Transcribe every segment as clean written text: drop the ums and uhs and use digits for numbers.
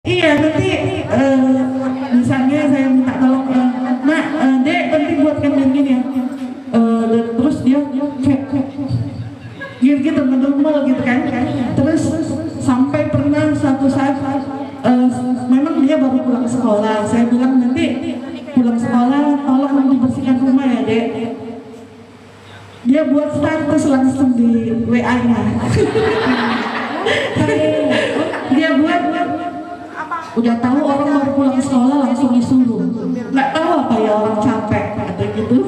Iya, nanti misalnya saya minta tolong, Nak, Dek, penting buatkan begini ya. Terus dia kayak gitu ngedumel gitu kan. Terus sampai pernah suatu saat memang dia baru pulang sekolah. Saya bilang nanti pulang sekolah tolong dibersihkan rumah ya, Dek. Dia buat status langsung di WA-nya. Dia buat udah tahu orang baru pulang sekolah langsung disuruh, nggak tahu apa ya orang capek atau gitu.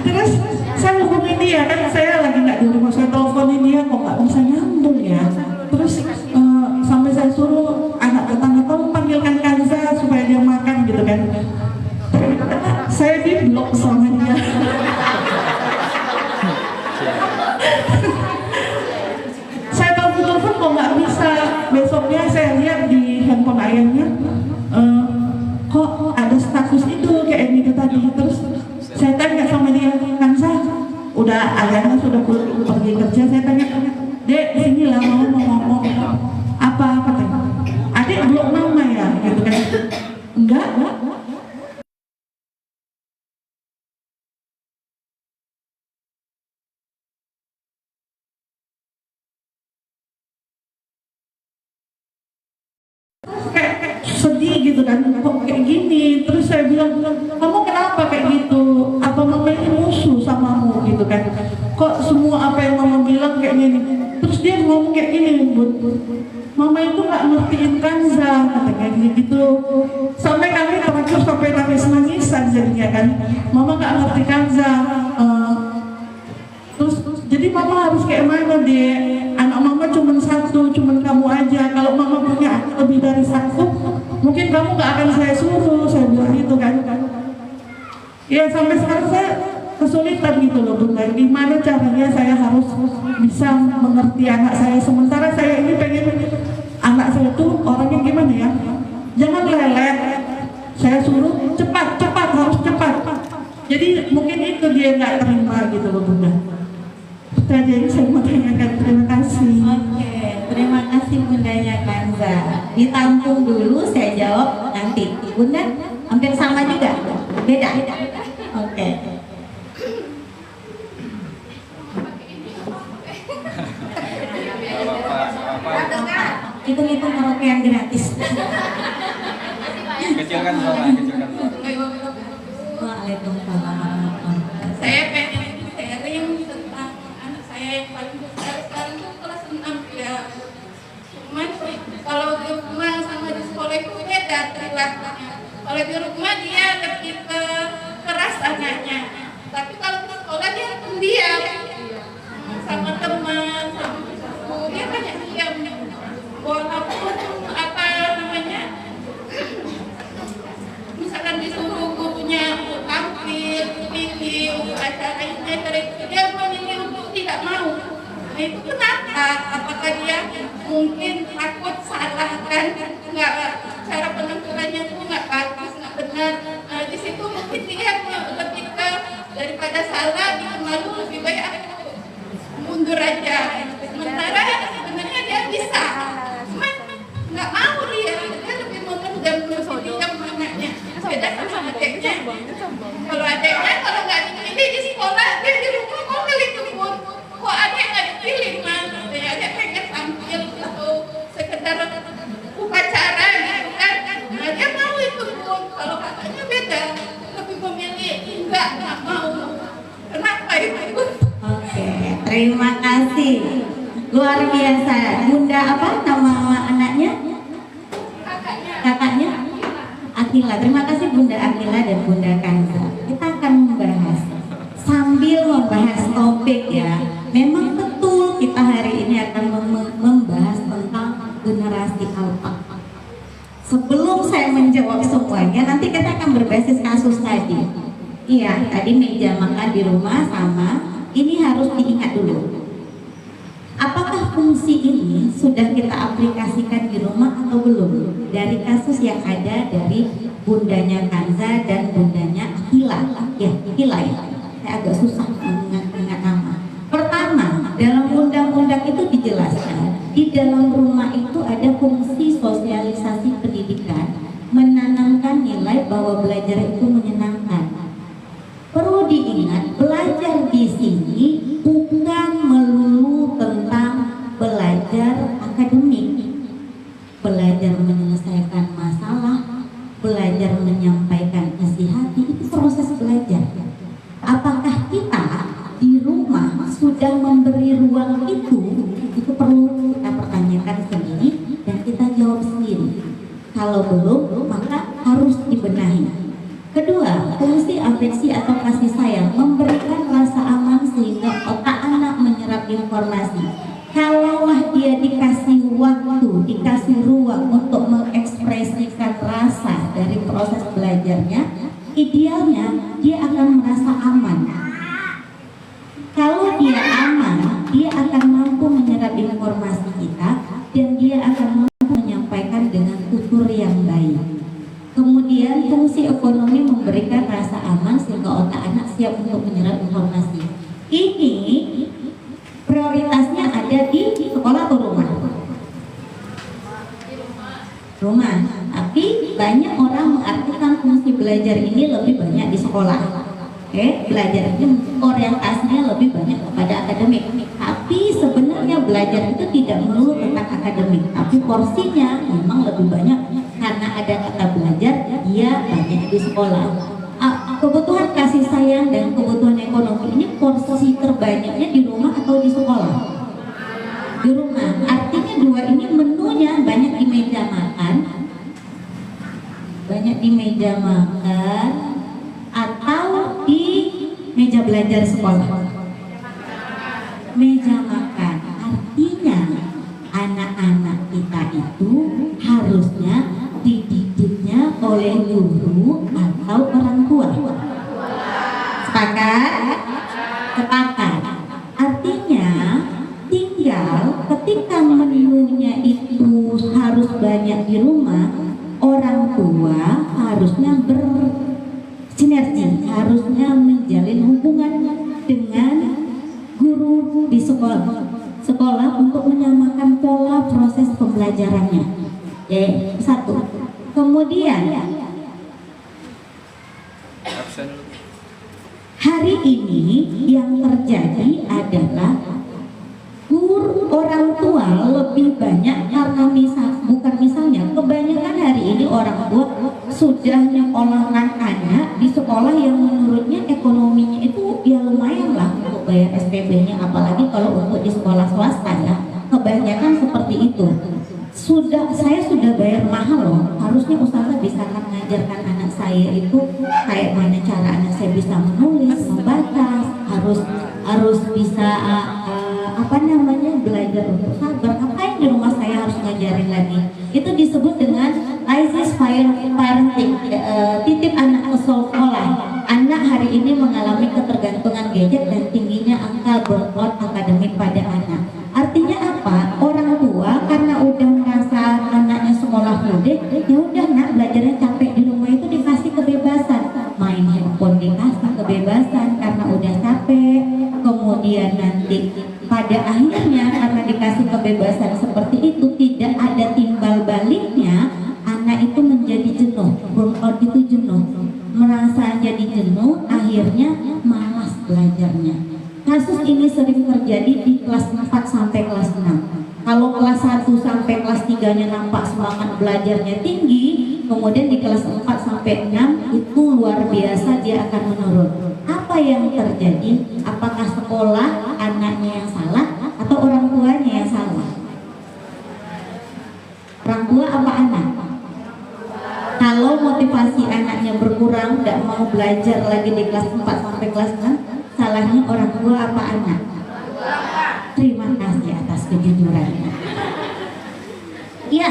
Terus saya hubungin dia, kan saya lagi nggak di rumah, saya teleponin dia kok nggak bisa nyambung ya. Terus sampai saya suruh anak tetangga tolong panggilkan Kanza supaya dia makan gitu kan. Saya di blok sama dia. Saya telepon kok nggak bisa. Besoknya saya lihat di handphone ayahnya, kok ada status itu kayak gitu tadi. Terus saya tanya sama dia, Kanza, udah ayahnya sudah pergi kerja. Saya tanya, Dek, sini lah mau ngomong apa katanya. Adik blok mama ya, gitu kan? Enggak. Kayak sedih gitu kan, kok kayak gini. Terus saya bilang, kamu kenapa kayak gitu, apa mama ini musuh samamu gitu kan, kok semua apa yang mama bilang kayak gini. Terus dia ngomong kayak gini, Bud, mama itu gak ngertiin Kanza katanya gitu. Sampai kami terakhir sampai nangis-nangisan jadinya kan, mama gak ngerti Kanza. Terus jadi mama harus kayak mana deh, anak mama cuma satu, cuma kamu aja. Kalau mama punya lebih dari satu, mungkin kamu gak akan saya suruh. Saya bilang gitu kan. Ya sampai sekarang saya kesulitan gitu loh Bunda, gimana caranya saya harus bisa mengerti anak saya, sementara saya ini pengen anak saya tuh orangnya gimana ya, jangan lelet. Saya suruh cepat harus cepat. Jadi mungkin itu dia nggak terima gitu loh Bunda. Jadi saya mau tanyakan, terima kasih. Oke, terima kasih Bundanya Kanza. Ditampung dulu, saya jawab nanti. Bunda, hampir sama juga? Beda? Oke. Hitung-hitung merokok yang gratis. Kecilkan suara. Waalaikumsalam. Saya pengen sharing tentang anak saya yang paling besar sekarang itu kelas 6 ya. Cuman kalau di rumah sama di sekolah itu beda perilakunya. Kalau di rumah dia lebih keras anaknya, tapi kalau di sekolah dia pendiam sama teman, sama guru dia banyak diam. Walaupun apa namanya, misalkan disuruh gurunya tampil, pilih acara ini, dia memilih untuk tidak mau. Nah itu kenapa? Apakah dia mungkin takut salah kan? Nggak, cara penampilannya itu nggak bagus, nggak benar. Nah di situ mungkin dia lebih ke daripada salah, dia malu, lebih baik aku mundur aja. Sementara sebenarnya dia bisa, cuman nggak mau dia lebih memendam, lebih diam anaknya. Beda sama adiknya. Kalau adiknya kalau nggak dipilih di sekolah, dia di rumah ngomel itu pun. Kok adik nggak dipilih mas? Adik pengen tampil atau sekedar upacara gitu kan? Nah dia mau itu pun. Kalau kakaknya beda, lebih memilih nggak mau. Kenapa itu? Oke, terima kasih. Luar biasa. Bunda apa nama anaknya? Kakaknya? Akila. Terima kasih Bunda Akila dan Bunda Kanza. Kita akan membahas sambil membahas topik ya. Memang betul kita hari ini akan membahas tentang generasi alfa. Sebelum saya menjawab semuanya, nanti kita akan berbasis kasus tadi. Iya, tadi meja makan di rumah sama. Ini harus diingat dulu. Apakah fungsi ini sudah kita aplikasikan di rumah atau belum? Dari kasus yang ada dari Bundanya Kanza dan Bundanya Akila. Ya, Akila ya. Saya agak susah mengingat nama. Pertama, dalam undang-undang itu dijelaskan di dalam rumah itu ada fungsi sosialisasi pendidikan menanamkan nilai bahwa belajar itu menyenangkan. Perlu diingat, belajar di sini bukan melulu tentang belajar akademik, belajar menyelesaikan masalah, belajar menyampaikan isi hati, itu proses belajar. Apakah kita di rumah sudah memberi ruang itu perlu kita pertanyakan sendiri dan kita jawab sendiri. Kalau belum, maka harus dibenahi. Kedua, fungsi afeksi atau kasih sayang memberikan rasa aman sehingga otak anak menyerap informasi. Kalaulah dia dikasih waktu, dikasih ruang untuk mengekspresikan rasa dari proses belajarnya, idealnya dia akan merasa aman. Kalau dia aman, dia akan mampu menyerap informasi kita dan dia akan mampu menyampaikan dengan tutur yang baik. Kemudian fungsi ekonomi memberikan rasa aman sehingga otak anak siap untuk menyerap informasi. Ini prioritasnya ada di sekolah atau rumah? Rumah. Tapi banyak orang mengartikan fungsi belajar ini lebih banyak di sekolah. Belajar ini orientasinya lebih banyak kepada akademik. Tapi sebenarnya belajar itu tidak melulu tentang akademik, tapi porsinya memang lebih banyak karena ada kata belajar, dia banyak di sekolah. Kebutuhan kasih sayang dan kebutuhan ekonomi ini porsi terbanyaknya di rumah atau di sekolah? Di rumah. Artinya dua ini menunya banyak di meja makan, atau di meja belajar sekolah. Meja makan. Artinya anak-anak kita itu harusnya dididiknya oleh guru atau orang tua. Sepakat? Sepakat. Artinya tinggal ketika menunya itu harus banyak di rumah, orang tua harusnya bersinergi, harusnya menjalin hubungan dengan guru di sekolah untuk menyamakan pola proses pembelajarannya. Satu. Kemudian hari ini yang terjadi adalah orang tua lebih banyak karena misalnya kebanyakan hari ini orang tua sudah nyekolahkan anak di sekolah yang menurutnya ekonominya itu ya lumayan lah untuk bayar SPP-nya, apalagi kalau untuk di sekolah swasta ya kebanyakan seperti itu. Saya sudah bayar mahal loh, harusnya usaha bisa mengajarkan anak saya itu kayak mana cara anak saya bisa menulis, membaca, harus bisa belajar untuk sabar. Ngapain di rumah saya harus ngajarin lagi? Itu disebut dengan crisis parenting, titip anak ke sekolah. Anak hari ini mengalami ketergantungan gadget dan tingginya angka burnout akademik pada anak. Artinya apa? Orang tua karena udah merasa anaknya sekolah mode, ya udah nak belajarnya capek di rumah itu dikasih kebebasan, main handphone dikasih kebebasan karena udah capek. Kemudian nanti pada akhirnya karena dikasih kebebasan seperti itu tidak ada timbal baliknya, anak itu menjadi jenuh. Burnout itu jenuh, merasa jadi jenuh, akhirnya malas belajarnya. Kasus ini sering terjadi di kelas 4 sampai kelas 6. Kalau kelas 1 sampai kelas 3-nya nampak semangat belajarnya tinggi, kemudian di kelas 4 sampai 6 itu luar biasa, dia akan menurun. Apa yang terjadi? Apakah sekolah anaknya yang salah atau orang tuanya yang salah? Orang tua apa anak? Kalau motivasi anaknya berkurang, tidak mau belajar lagi di kelas 4 sampai kelas 6, salahnya orang tua apa anak? Terima kasih atas kejujurannya. Iya,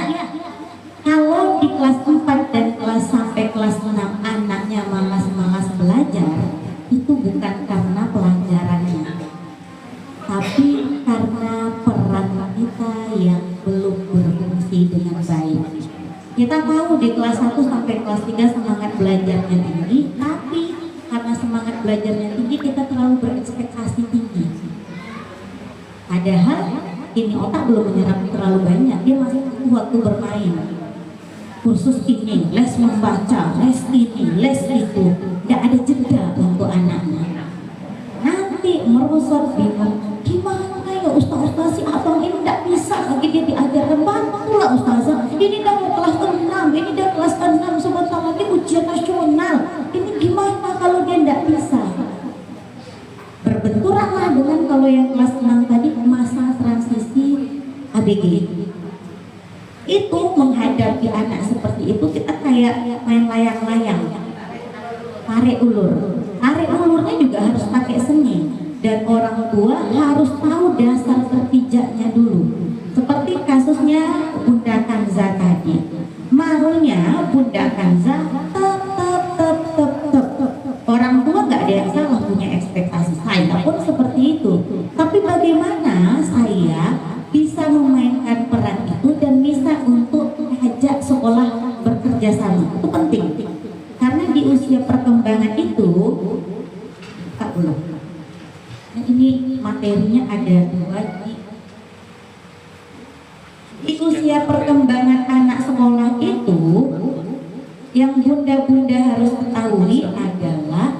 kalau di kelas 4 dan kelas sampai kelas 6 anaknya malas-malas belajar, itu bukan karena pelajarannya, tapi karena peran kita yang belum berfungsi dengan baik. Kita tahu di kelas 1 sampai kelas 3 semangat belajarnya tinggi, tapi karena semangat belajarnya tinggi kita terlalu berekspektasi tinggi. Padahal ini otak belum menyerap terlalu banyak, dia masih butuh waktu bermain. kursus ini, les membaca, les ini, les itu, nggak ada jeda untuk anaknya. Nanti merosot bingung, gimana ya ustazah si abang ini nggak bisa lagi dia diajarkan, bantulah ustazah, ini udah mau kelas 6, ini udah kelas 6, sebentar lagi ujian nasional, ini gimana kalau dia nggak bisa? Berbenturanlah dengan kalau yang kelas 6 tadi masa transisi ABG. Itu menghadapi anak seperti itu kita kayak main layang-layang, tarik ulur. Tarik ulurnya juga harus pakai seni, dan orang tua harus tahu dasar berpijaknya dulu. Seperti kasusnya Bunda Kanza tadi, maunya Bunda Kanza tetap. Orang tua nggak ada yang salah punya ekspektasi, saya pun seperti itu. Tapi bagaimana saya bisa memainkan peran itu dan bisa untuk ajak sekolah bekerja sama, itu penting. Karena di usia perkembangan itu, nah ini materinya ada 2 di usia perkembangan anak sekolah itu, yang bunda-bunda harus ketahui adalah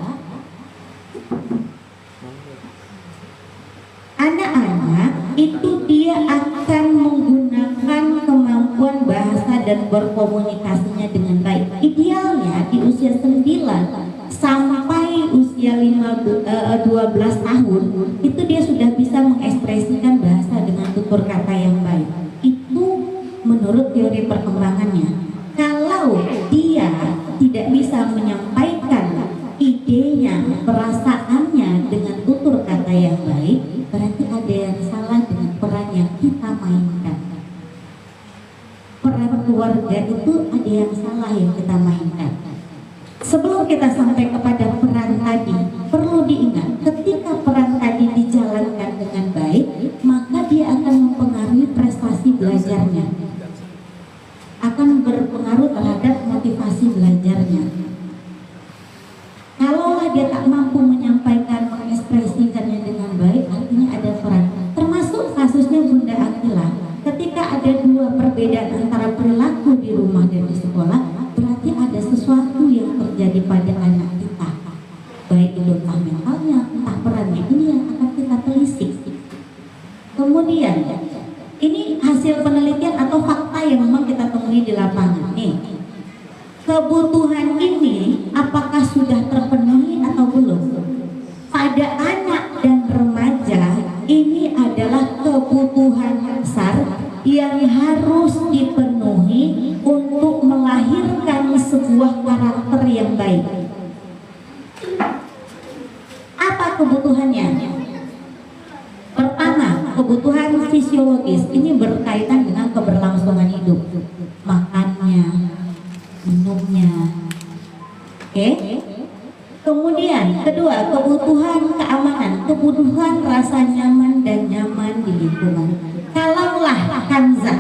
anak-anak itu dia akan menggunakan kemampuan bahasa dan berkomunikasinya dengan baik. Idealnya di usia 9 sampai usia 12 tahun itu dia sudah bisa mengekspresikan bahasa dengan tutur kata yang baik. Itu menurut teori perkembangannya. Kalau dia tidak bisa menyampaikan idenya, perasaannya dengan tutur kata yang baik, berarti ada yang salah dengan peran yang kita mainkan. Peran keluarga itu ada yang salah yang kita mainkan. Sebelum kita sampai kepada peran tadi, perlu diingat, ketika peran tadi dijalankan dengan baik, maka dia akan mempengaruhi prestasi belajarnya, akan berpengaruh terhadap motivasi belajarnya. Kalaulah dia tak mampu menyampaikan, mengekspresikannya dengan baik, artinya ada peran. Termasuk kasusnya Bunda Akila, ketika ada 2 perbedaan antara perilaku di rumah dan di sekolah, berarti ada sesuatu yang terjadi pada anak kita, baik itu entah mentalnya, entah perannya. Ini yang akan kita telisik. Kemudian ini hasil penelitian atau fakta yang memang kita temui di lapangan nih. Kebutuhan ini apakah sudah terpenuhi atau belum? Pada anak dan remaja ini adalah kebutuhan dasar yang harus dipenuhi untuk melahirkan sebuah karakter yang baik. Apa kebutuhannya? Pertama, kebutuhan fisiologis, ini berkaitan dengan keberlangsungan hidup, makannya, minumnya. Oke. Kemudian kedua, kebutuhan keamanan, kebutuhan rasa nyaman dan nyaman di lingkungan. Kalaulah Kanza,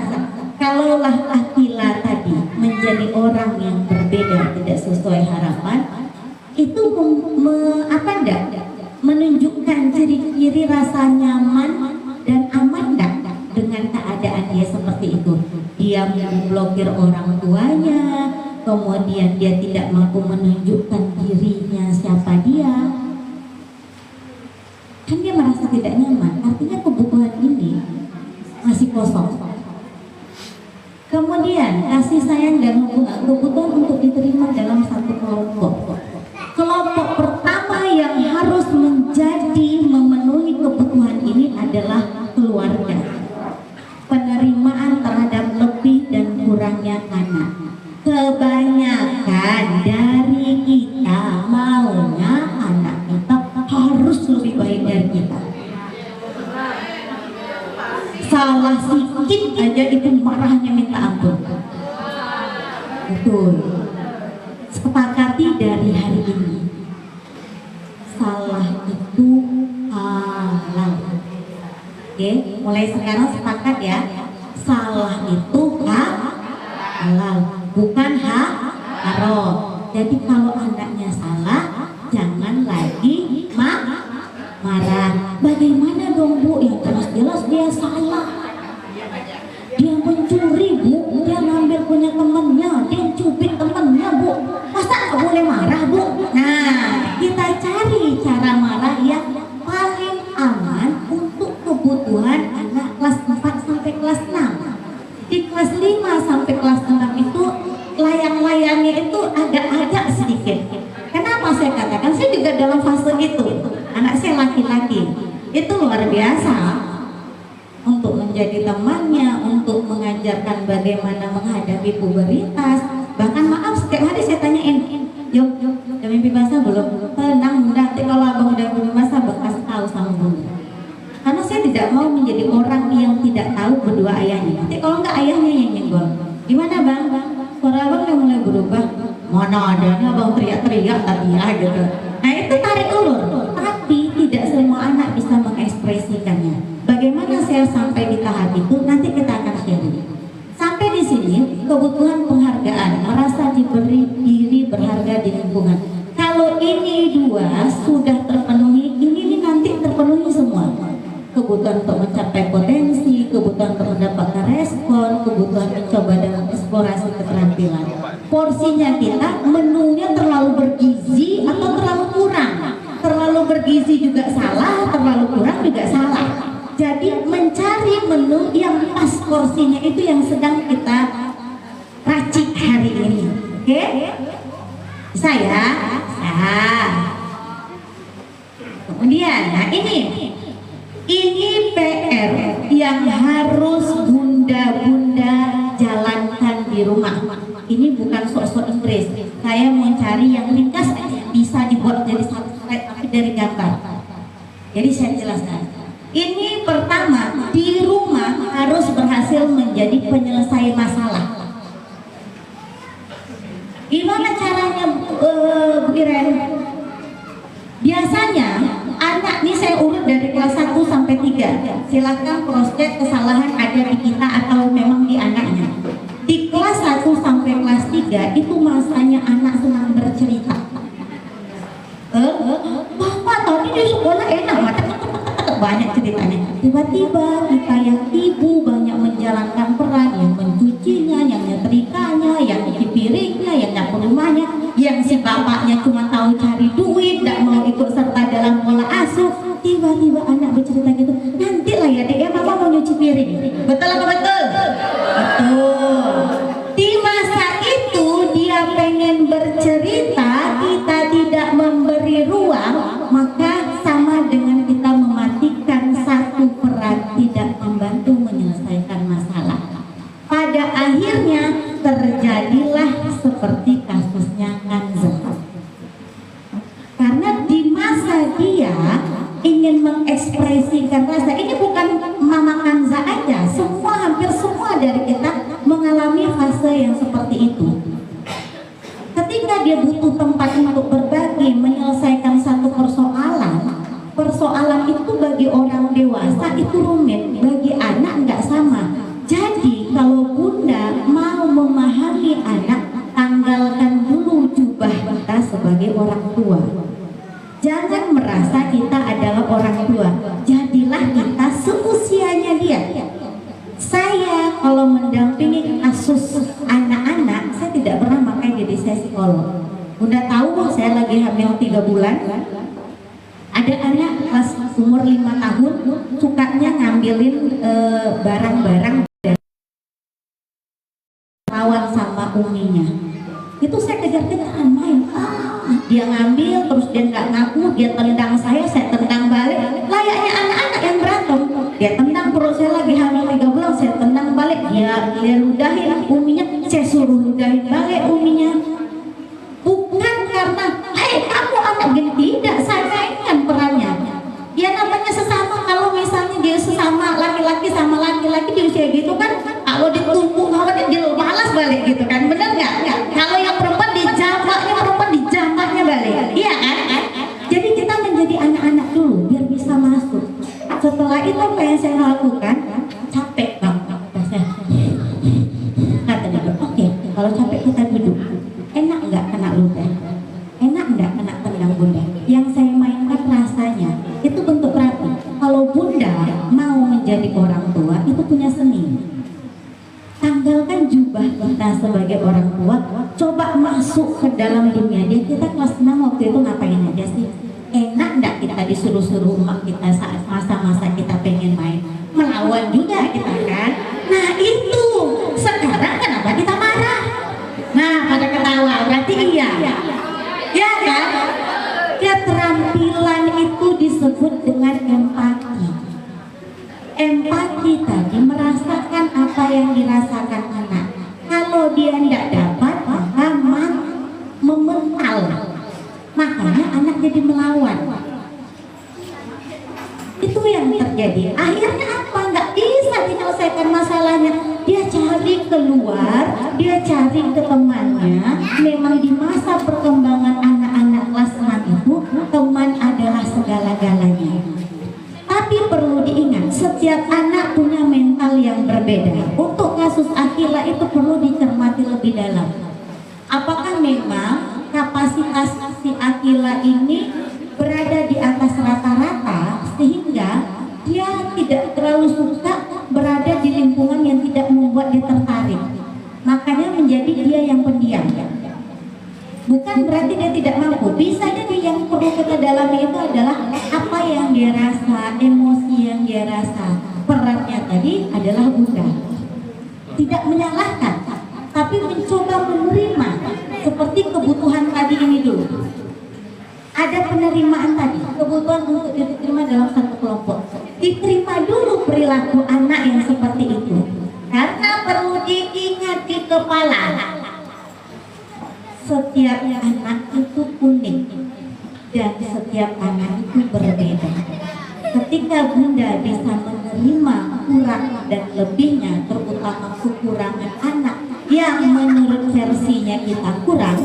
kalaulah Akila tadi menjadi orang yang berbeda, tidak sesuai harapan, itu menunjukkan ciri-ciri rasa nyaman dan aman enggak dengan keadaan dia seperti itu. Dia memblokir orang tuanya, kemudian dia tidak mampu menunjukkan dirinya siapa dia, kan dia merasa tidak nyaman, artinya kebutuhan ini masih kosong. Kemudian kasih sayang dan hubungan, kebutuhan untuk diterima dalam satu kelompok. Kelompok pertama yang harus memenuhi kebutuhan ini adalah keluarga. Penerimaan terhadap lebih dan kurangnya anak. Kebanyakan dari kita maunya anak kita harus lebih baik dari kita. Salah sedikit aja itu marahnya minta ampun. Betul. Sepakati dari hari ini, salah itu halal. Oke, mulai sekarang sepakat ya. Salah itu halal, bukan haram. Jadi kalau anaknya salah, jangan lagi marah. Bagaimana dong Bu? Ya jelas-jelas dia salah. Dia mencuri Bu, dia ngambil punya temannya, dia agak-agak sedikit. Kenapa saya katakan? Saya juga dalam fase itu. Anak saya laki-laki, itu luar biasa. Untuk menjadi temannya, untuk mengajarkan bagaimana menghadapi pubertas. Bahkan maaf, setiap hari saya tanyain, yuk, udah mimpi basah belum? Tenang bunda, nanti kalau abang udah mimpi basah, bekas tahu sama bunda. Karena saya tidak mau menjadi orang yang tidak tahu kedua ayahnya. Nanti kalau enggak ayahnya yang nyenggol. Gimana bang? Suara abang udah mulai berubah. Mana adanya abang teriak-teriak tadi ya gitu. Nah itu tarik ulur. Tapi tidak semua anak bisa mengekspresikannya. Bagaimana saya sampai di tahap itu? Nanti kita akan sharing. Sampai di sini kebutuhan penghargaan, merasa diberi diri berharga di lingkungan. Kalau ini dua sudah terpenuhi, ini nanti terpenuhi semua. Kebutuhan untuk mencapai potensi, kebutuhan untuk mendapatkan respon, kebutuhan mencoba dan mengeksplorasi keterampilan. Porsinya kita, menunya terlalu bergizi atau terlalu kurang. Terlalu bergizi juga salah, terlalu kurang juga salah. Jadi mencari menu yang pas porsinya itu yang sedang kita racik hari ini. Oke? Saya. Kemudian, nah ini PR yang harus bunda-bunda jalankan di rumah. Ini bukan sok-sok Inggris. Saya mau cari yang ringkas bisa dibuat jadi satu slide tapi dari gambar. Jadi saya jelaskan. Ini pertama, di rumah harus berhasil menjadi penyelesai masalah. Gimana caranya Bu Iren? Biasanya anak ini saya urut dari kelas 1 sampai 3. Silakan cross check kesalahan ada di kita atau memang di anaknya. Di kelas 1 sampai kelas 3 itu masanya anak senang bercerita. Bapak tadi di sekolah enak, banyak ceritanya. Tiba-tiba kita yang ibu banyak menjalankan peran, yang mencucinya, yang nyetrikanya, yang nyuci piringnya, yang nyapu rumahnya, yang si bapaknya cuma tahu cari duit, tidak mau ikut serta dalam pola asuh. Tiba-tiba anak bercerita gitu, nanti lah ya dek, mama mau nyuci piring. Betul apa betul? Betul. Di masa itu dia pengen bercerita, kita tidak memberi ruang, maka sama dengan kita mematikan satu peran, tidak membantu menyelesaikan masalah. Pada akhirnya terjadilah seperti kasusnya Kanza. Karena di masa dia ingin mengekspresikan rasa, ini bukan Mama Kanza aja, hampir semua dari kita mengalami fase yang seperti itu. Ketika dia butuh tempat untuk berbagi, menyelesaikan satu persoalan itu bagi orang dewasa itu rumit, bagi anak nggak sama. Jadi kalau bunda mau memahami anak, tanggalkan dulu jubah kita sebagai orang tua. Jangan merasa kita adalah orang tua, jadilah kita seusianya dia. Saya kalau mendampingi kasus anak-anak, saya tidak pernah pakai jadi saya psikolog. Udah tahu saya lagi hamil 3 bulan, ada anak pas umur 5 tahun sukanya ngambilin barang-barang dan lawan sama uminya. Itu saya kejar-kejaran main. Dia ngambil terus dia nggak ngaku, dia tendang saya tendang balik. Layaknya anak-anak yang berantem. Dia tendang perut saya lagi hamil 3 bulan, saya tendang balik. Dia ludahin uminya, saya suruh ludahin balik uminya. Bukan karena, kamu anak gini, tidak, saya mainkan perannya. Ya namanya sesama, kalau misalnya dia sesama laki-laki sama laki-laki di usia gitu kan, kalau ditumpuk, kalau dia malas balik gitu kan, bener nggak? Kalau yang perempuan dijamaknya balik, iya kan? Jadi kita menjadi anak-anak dulu, biar bisa masuk. Setelah itu apa yang saya lakukan? Capek bang, katanya, oke, kalau capek kita duduk. Enak nggak kena ludah? Enak nggak kena tendang bunda? Yang saya mainkan rasanya, itu bentuk terapi. Kalau bunda mau menjadi orang tua, itu punya seni. Tanggalkan jubah kita sebagai orang tua, coba masuk ke dalam dunia dia. Kita kelas 6 waktu itu ngapain aja sih? Enak nggak kita disuruh-suruh emak kita saat masa-masa kita pengen main? Melawan juga kita kan? Nah itu, sekarang kenapa kita marah? Nah pada ketawa, berarti empati tadi, merasakan apa yang dirasakan anak. Kalau dia tidak dapat, maka memental. Makanya anak jadi melawan. Itu yang terjadi. Akhirnya apa? Nggak bisa diselesaikan masalahnya. Dia cari keluar, dia cari ke temannya. Memang di masa perkembangan anak-anak kelas 6 itu, teman adalah segala-galanya. Tapi perlu diingat, setiap anak punya mental yang berbeda. Untuk kasus Akila itu perlu dicermati lebih dalam. Apakah memang kapasitas si Akila ini berada di atas rata-rata sehingga dia tidak terlalu suka berada di lingkungan yang tidak membuat dia tertarik, makanya menjadi dia yang pendiam. Bukan berarti dia tidak mampu, bisa jadi yang perlu kita dalami itu adalah apa yang dia rasa, emosi yang dia rasa. Perannya tadi adalah bunda, tidak menyalahkan, tapi mencoba menerima seperti kebutuhan tadi ini dulu. Ada penerimaan tadi, kebutuhan untuk diterima dalam satu kelompok. Diterima dulu perilaku anak yang seperti itu, karena perlu diingat di kepala. Setiap anak itu unik dan setiap anak itu berbeda. Ketika bunda bisa menerima kurang dan lebihnya, terutama kekurangan anak yang menurut versinya kita kurang,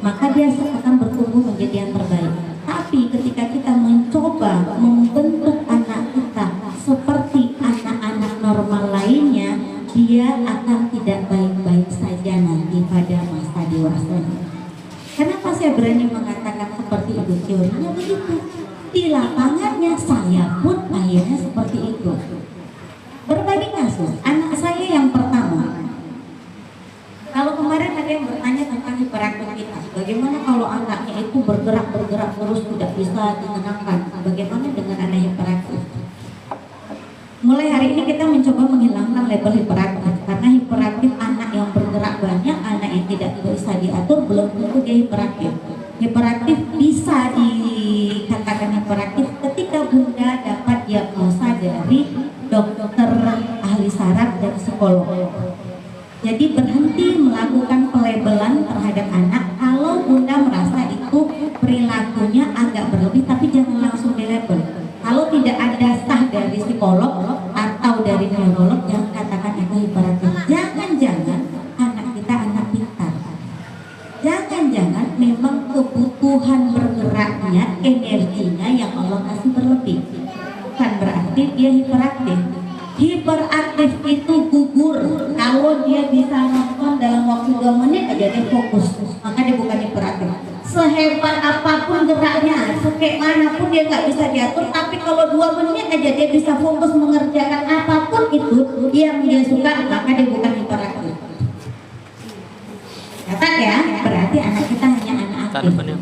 maka dia akan bertumbuh menjadi yang terbaik. Tapi ketika kita mencoba membentuk anak kita seperti anak-anak normal lainnya, dia akan tidak baik-baik saja nanti pada masa dewasa. Kenapa saya berani mengatakan seperti itu? Teorinya begitu. Di lapangannya saya pun akhirnya seperti itu. Berbagi kasus, anak saya yang pertama. Kalau kemarin ada yang bertanya tentang hiperaktivitas, bagaimana kalau anaknya itu bergerak terus tidak bisa ditenangkan? Bagaimana dengan anak hiperaktif? Mulai hari ini kita mencoba menghilangkan label hiperaktif, karena hiperaktif anak yang bergerak banyak, anak yang tidak bisa diatur belum tentu dia hiperaktif. Hiperaktif bisa dikatakan hiperaktif ketika bunda dapat diagnosa dari dokter ahli saraf dan psikolog. Jadi berhenti melakukan pelabelan terhadap anak kalau bunda merasa itu perilakunya agak berlebih, tapi jangan langsung dilabel. Kalau tidak ada sah dari psikolog atau dari neurolog yang katakan itu hiperaktif. Jangan-jangan anak kita anak pintar. Jangan-jangan memang kebutuhan bergeraknya, energinya yang Allah kasih berlebih. Bukan berarti dia hiperaktif. Hiperaktif itu gugur kalau dia bisa nonton dalam waktu 2 menit aja dia fokus, maka dia bukan hiperaktif. Sehebat apapun geraknya, sekayak manapun dia nggak bisa diatur, tapi kalau 2 menit aja dia bisa fokus mengerjakan apapun itu yang dia suka, maka dia bukan hiperaktif. Catat ya, berarti anak kita hanya anak aktif.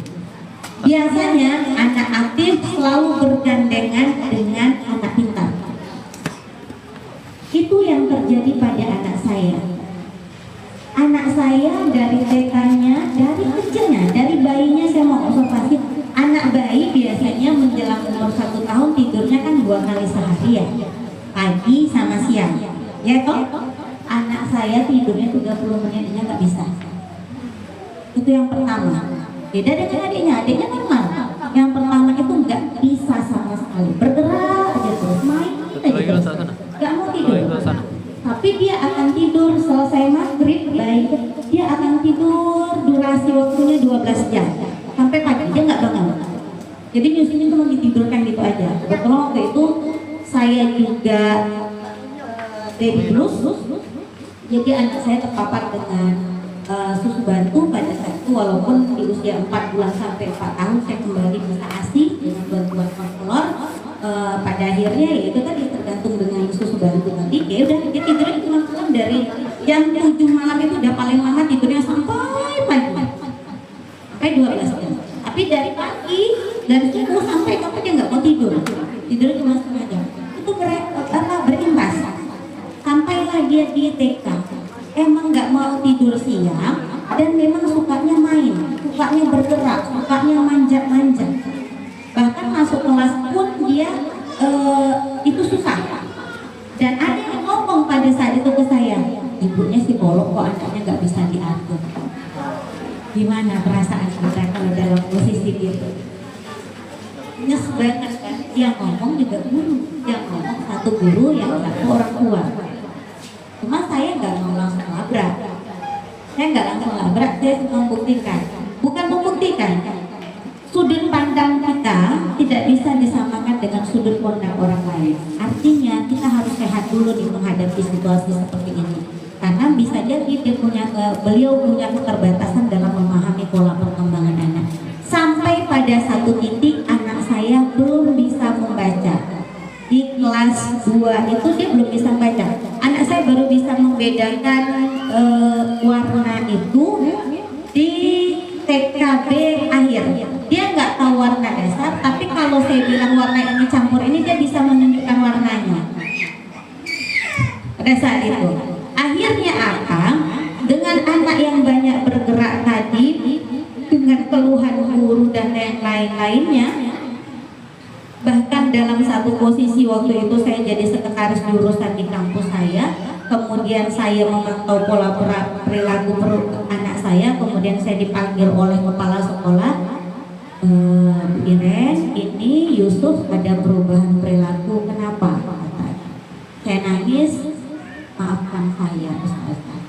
Biasanya anak aktif selalu bergandengan dengan anak pintar. Itu yang terjadi pada anak saya. Anak saya dari TK-nya, dari kecilnya, dari bayinya saya mau observasi. Anak bayi biasanya menjelang umur 1 tahun tidurnya kan 2 kali sehari ya, pagi sama siang. Ya toh? Anak saya tidurnya 30 menitnya nggak bisa. Itu yang pertama. Beda dengan adiknya normal. Yang pertama itu nggak bisa sama sekali, bergerak aja terus, main aja terus. Gak mau tidur, tapi dia akan tidur selesai maghrib, baik dia akan tidur durasi waktunya 12 jam sampai pagi, dia nggak bangun. Jadi nyusunya cuma ditidurkan gitu aja. Kebetulan waktu itu saya juga baby blues, jadi anak saya terpapar dengan susu bantu pada saat itu, walaupun di usia 4 bulan sampai 4 tahun saya kembali bisa ASI dengan bantuan konselor. Pada akhirnya ya itu tadi tergantung dengan susu bantu nanti, ya udah dia tidurnya cuma dari jam 7 malam itu udah paling lama tidurnya sampai pagi, sampai 12 jam. Tapi dari pagi, dari subuh sampai kapan dia nggak mau tidurnya cuma setengah jam. Itu berimbas sampailah dia di TK. Emang nggak mau tidur siang dan memang sukanya main, sukanya bergerak, sukanya manjat-manjat. Bahkan masuk kelas pun dia itu susah. Gimana perasaan kita kalau dalam posisi gitu? Nyes banget kan? Yang ngomong juga guru, yang ngomong satu guru, yang satu orang tua. Cuma saya nggak mau langsung labrak. Saya nggak langsung labrak, saya membuktikan. Bukan membuktikan, sudut pandang kita tidak bisa disamakan dengan sudut pandang orang lain. Artinya kita harus sehat dulu nih menghadapi situasi seperti ini. Karena bisa jadi beliau punya keterbatasan dalam memahami pola perkembangan anak. Sampai pada satu titik anak saya belum bisa membaca. Di kelas 2 itu dia belum bisa membaca. Anak saya baru bisa membedakan warna itu di TKB akhir. Dia nggak tahu warna dasar, tapi kalau saya bilang warna ini campur ini, dia bisa menunjukkan warnanya pada saat itu. Akhirnya apa? Dengan anak yang banyak bergerak tadi, dengan keluhan guru dan yang lain-lainnya, bahkan dalam satu posisi waktu itu saya jadi sekretaris jurusan di kampus saya, kemudian saya memantau pola perilaku anak saya, kemudian saya dipanggil oleh kepala sekolah, Iren, ini Yusuf ada perubahan perilaku, kenapa? Saya nangis, maafkan saya Ustazah,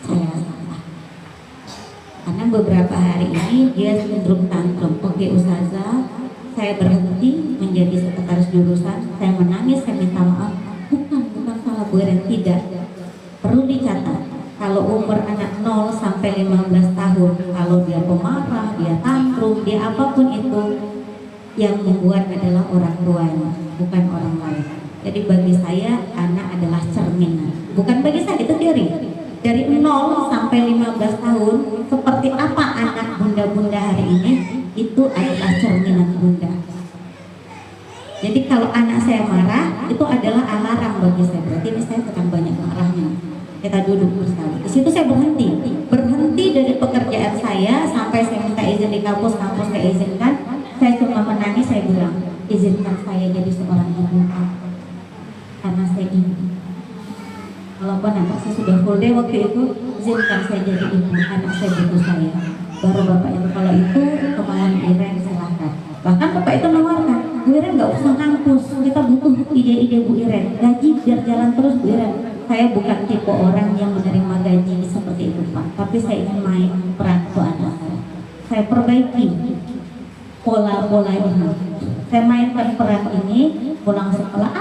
saya salah. Karena beberapa hari ini dia cenderung tantrum. Oke Ustazah, saya berhenti menjadi sekretaris jurusan, saya menangis, saya minta maaf. Bukan salah Bu Iren, tidak. Perlu dicatat, kalau umur anak 0 sampai 15 tahun, kalau dia pemarah, dia tantrum, dia apapun itu, yang membuat adalah orang tuanya, bukan orang lain. Jadi bagi saya anak adalah cerminan. Bukan bagi saya, itu teori. Dari 0 sampai 15 tahun, seperti apa anak bunda-bunda hari ini, itu adalah cerminan bunda. Jadi kalau anak saya marah, itu adalah alarm bagi saya. Berarti ini saya sedang banyak marahnya. Kita duduk bersama. Di situ saya berhenti dari pekerjaan saya sampai saya minta izin di kampus saya izinkan. Saya cuma menangis, saya bilang, izinkan saya jadi seorang ibu. Karena saya ingin, walaupun anak saya sudah full day waktu itu, izinkan saya jadi ibu, anak saya butuh saya. Baru bapak itu, kalau itu kemauan Iren, silahkan. Bahkan bapak itu menawarkan, Bu Iren nggak usah kampus, kita butuh ide-ide Bu Iren, gaji biar jalan terus Bu Iren. Saya bukan tipe orang yang menerima gaji seperti itu Pak, tapi saya ingin main peran untuk anak saya. Saya perbaiki pola-pola ini. Saya mainkan peran ini, pulang sekolah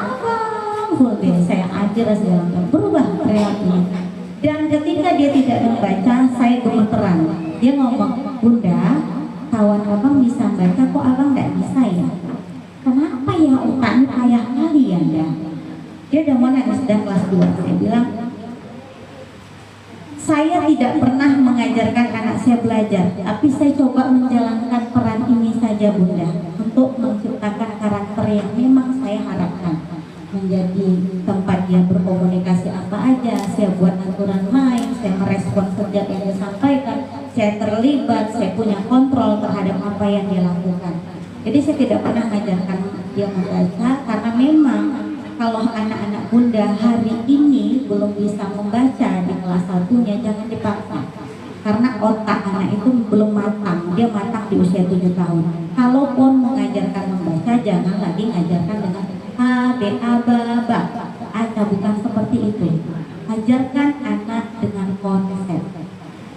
full day, saya ajar segala macam, berubah perilakunya. Dan ketika dia tidak membaca, saya gemeteran. Dia ngomong, Bunda, kawan abang bisa baca, kok abang nggak bisa ya? Kenapa ya otaknya kayak kali ya? Dia udah mau nangis, sudah kelas 2. Saya bilang, saya tidak pernah mengajarkan anak saya belajar, tapi saya coba menjalankan peran ini saja Bunda, untuk menciptakan karakter yang memang saya harapkan. Menjadi tempat dia berkomunikasi apa aja, saya buat aturan main, saya merespon setiap yang disampaikan, saya terlibat, saya punya kontrol terhadap apa yang dia lakukan. Jadi saya tidak pernah mengajarkan dia membaca, karena memang kalau anak-anak bunda hari ini belum bisa membaca di kelas 1-nya, jangan dipaksa. Karena otak anak itu belum matang, dia matang di usia 7 tahun. Kalaupun mengajarkan membaca, jangan lagi mengajarkan dengan A, B, A, B, B. Ada bukan seperti itu. Ajarkan anak dengan konsep.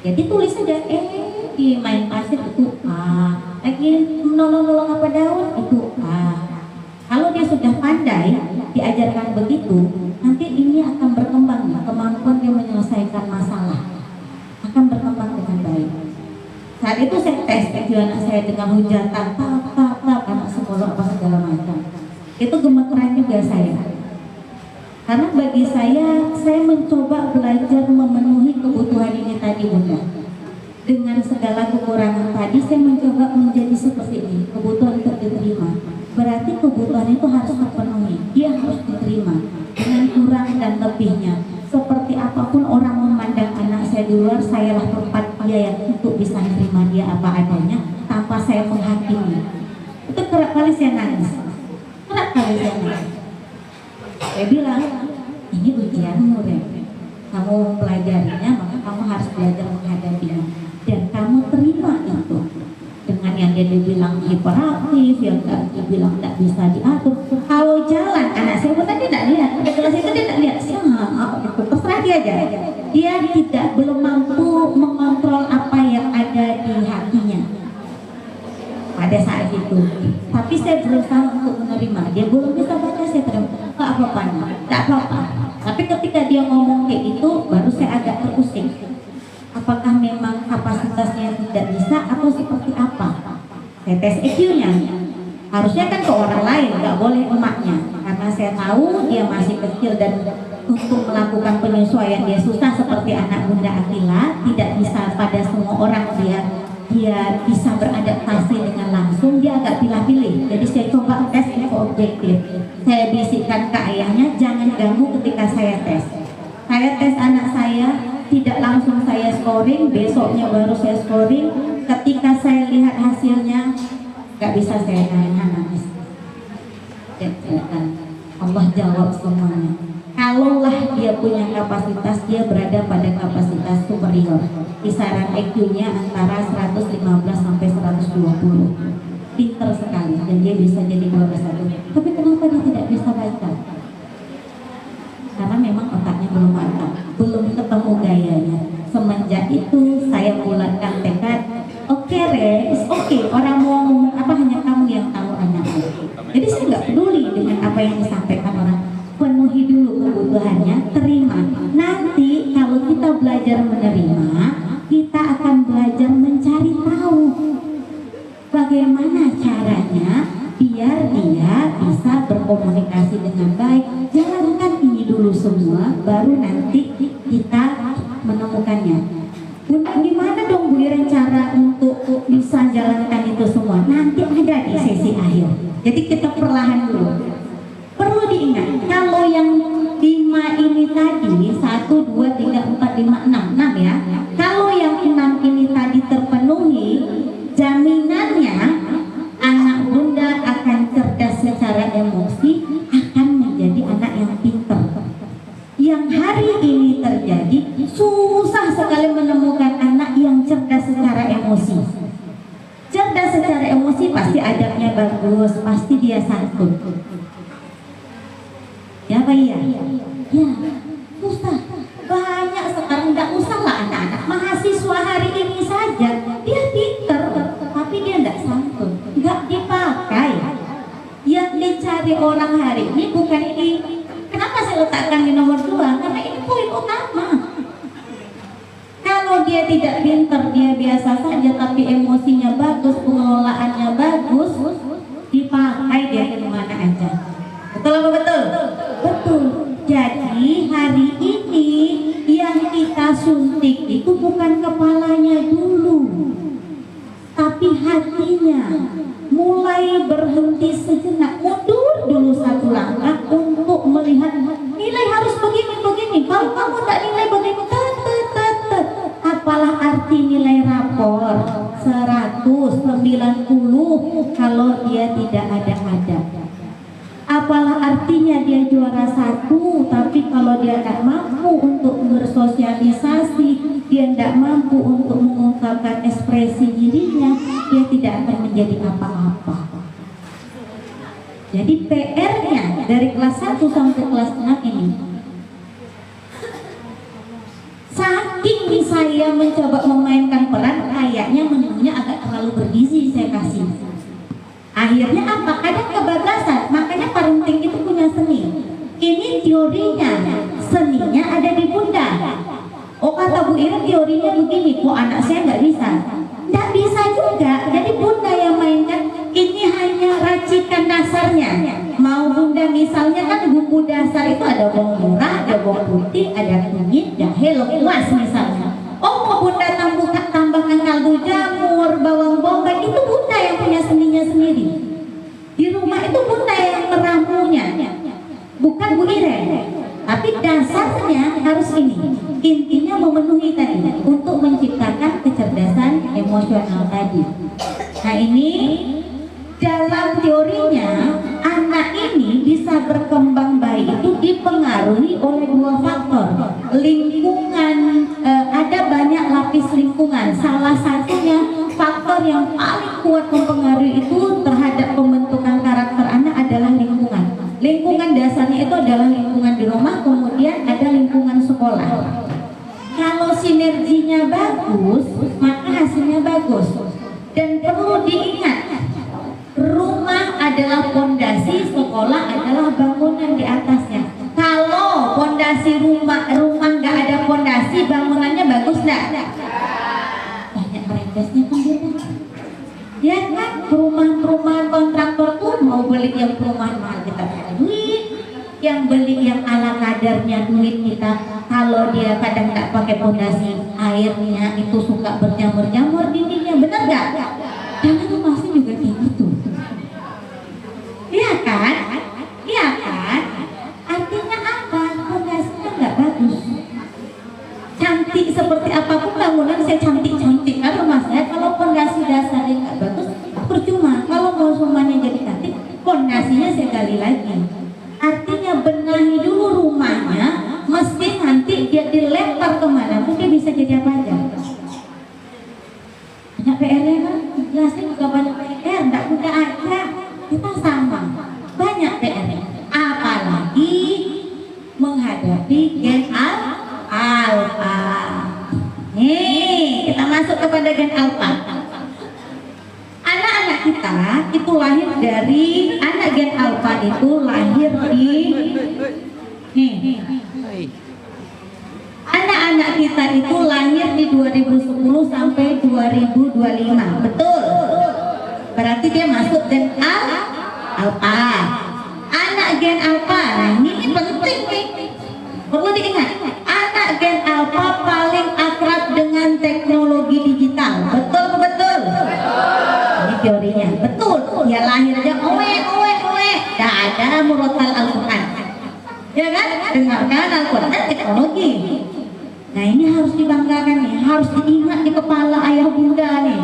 Jadi tulis saja, di main pasir itu A, lagi menolong-nolong apa daun itu A. Kalau dia sudah pandai, diajarkan begitu, nanti ini akan berkembang, kemampuan dia menyelesaikan masalah akan berkembang dengan baik. Saat itu saya tes anak saya dengan hujatan, anak sekolah apa segala macam. Itu gemeteran juga saya. Karena bagi saya mencoba belajar memenuhi kebutuhan ini tadi Bunda. Dengan segala kekurangan tadi, saya mencoba menjadi seperti ini, kebutuhan untuk diterima. Berarti kebutuhan itu harus terpenuhi, dia harus diterima dengan kurang dan lebihnya. Seperti apapun orang memandang anak saya di luar, sayalah tempat dia yang untuk bisa menerima dia apa adanya tanpa saya menghakimi. Itu kerap kali saya nangis. Saya bilang, ini ujianmu Ren, kamu pelajarinya, maka kamu harus belajar menghadapinya, dan kamu terima hiperaktif, yang dibilang tidak bisa diatur. Kalau jalan anak saya pun tadi tidak lihat, di kelas itu dia tidak lihat, terserah dia aja. Dia belum mampu mengontrol apa yang ada di hatinya pada saat itu. Tapi saya berusaha untuk menerima. Dia belum bisa baca, saya terima. Nggak apa-apa, nggak apa-apa. Tapi ketika dia ngomong kayak gitu, baru saya agak terusik. Apakah memang kapasitasnya tidak bisa atau seperti apa? Saya tes EQ-nya. Harusnya kan ke orang lain, nggak boleh emaknya. Karena saya tahu dia masih kecil dan untuk melakukan penyesuaian dia susah seperti anak Bunda Akila. Tidak bisa pada semua orang dia bisa beradaptasi dengan langsung, dia agak pilih-pilih. Jadi saya coba tes info objektif. Saya bisikkan ke ayahnya, jangan ganggu ketika saya tes. Saya tes anak saya, tidak langsung saya scoring, besoknya baru saya scoring. Ketika saya lihat hasilnya, nggak bisa saya nangis. Allah jawab semuanya. Kalaulah dia punya kapasitas, dia berada pada kapasitas superior. Kisaran IQ-nya antara 115 sampai 120. Pinter sekali dan dia bisa jadi juara satu. Tapi kenapa dia tidak bisa baca? Karena memang otaknya belum matang, belum ketemu gayanya. Semenjak itu saya bulatkan tekad. Oke, Res, oke. Orang mau ngomong apa hanya kamu yang tahu anakku. Jadi saya nggak peduli dengan apa yang disampaikan orang. Penuhi dulu kebutuhannya, terima. Nanti kalau kita belajar menerima, kita akan belajar mencari tahu bagaimana caranya biar dia bisa berkomunikasi dengan baik. Jalankan ini dulu semua, baru nanti kita menemukannya. Bunda, gimana dong Bu Iren cara untuk bisa jalankan itu semua? Nanti ada di sesi akhir. Jadi kita perlahan dulu. Perlu diingat, kalau yang 5 ini tadi 1, 2, 3, 4, 5, 6 ya. Kalau yang 6 ini tadi terpenuhi, jaminannya anak Bunda akan cerdas secara emosi, akan menjadi anak yang pintar. Yang hari ini terjadi, susah sekali menemukan anak yang cerdas secara emosi. Cerdas secara emosi pasti adabnya bagus, pasti dia santun. Ya Pak ya? Ya, susah. Banyak sekarang, nggak usah lah anak-anak mahasiswa hari ini saja, dia pinter, tapi dia nggak santun, nggak dipakai. Yang dicari orang hari ini bukan ini. Kenapa saya letakkan di nomor 2? Karena ini poin utama. Kalau dia tidak pinter, dia biasa saja, tapi emosinya bagus, pengelolaannya bagus, dipakai dia ke mana aja. Betul apa betul? Betul. Jadi hari ini yang kita suntik itu bukan kepalanya dulu, tapi hatinya. Mulai berhenti sejenak, mundur dulu satu langkah untuk melihat nilai harus begini-begini. Kalau kamu tak nilai begini, apalah arti nilai rapor 190 kalau dia tidak ada adab? Apalah artinya dia juara 1, tapi kalau dia tidak mampu untuk bersosialisasi, dia tidak mampu untuk mengungkapkan ekspresi dirinya, dia tidak akan menjadi apa-apa. Jadi PR-nya dari kelas 1 sampai kelas 6 ini, saking saya mencoba memainkan peran, kayaknya menunya agak terlalu bergizi saya kasih. Akhirnya apa? Ada kebablasan. Makanya parenting itu punya seni. Ini teorinya, seninya ada di Bunda. Oh kata Bu Iren teorinya begini, kok anak saya nggak bisa? Nggak bisa juga. Jadi Bunda yang mainkan. Ini hanya racikan dasarnya. Mau Bunda misalnya kan bumbu dasar itu ada bawang merah, ada bawang putih, ada kunyit, jahe, lengkuas misalnya. Oh mau Bunda tambahkan kaldu jamur, bawang bombay, itu Bunda yang punya seninya sendiri. Di rumah itu Bunda yang meramunya, bukan Bu Iren. Tapi dasarnya harus ini. Intinya memenuhi tadi untuk menciptakan kecerdasan emosional tadi. Nah ini dalam teorinya anak ini bisa berkembang baik itu dipengaruhi oleh 2 faktor. Lingkungan, ada banyak lapis lingkungan. Salah satunya faktor yang paling kuat mempengaruhi itu yang bagus. Dan perlu diingat, rumah adalah pondasi, sekolah adalah bangunan di atasnya. Kalau pondasi rumah nggak ada pondasi, bangunannya bagus nggak? Banyak merembesnya kan dia. Ya kan, perumahan kontraktor tuh mau beli yang perumahan mahal kita punya duit, yang beli yang ala kadarnya duit kita. Kalau dia kadang nggak pakai pondasi, airnya itu suka berjamur-jamur dindingnya, benar nggak? Jangan masih juga kayak gitu. Iya kan? Iya kan? Artinya apa? Pondasinya nggak bagus. Cantik seperti apapun bangunan saya cantik-cantik kan rumah saya, kalau pondasi dasarnya nggak bagus percuma. Kalau mau rumahnya jadi cantik, pondasinya saya gali lagi. Artinya benahi dulu rumahnya, mesti nanti dia dilempar kemana pun dia bisa jadi apa aja. Banyak PR-nya kan? Jelasnya juga banyak PR, nggak mudah aja. Kita sama, banyak PR-nya. Apalagi menghadapi gen alpha. Nih, kita masuk kepada gen alpha. Anak-anak kita itu lahir dari anak gen alpha itu lahir di anak-anak kita itu lahir di 2010 sampai 2025. Betul? Berarti dia masuk gen alpha. Anak gen alpha, nah ini penting nih. Perlu diingat, anak gen alpha paling akrab dengan teknologi digital. Betul ke betul? Ini teorinya. Betul. Ya lahir aja owe. Dah ada murotal Al-Quran. Ya kan? Dengarkan Al-Quran teknologi. Nah ini harus dibanggakan nih, harus diingat di kepala ayah bunda nih.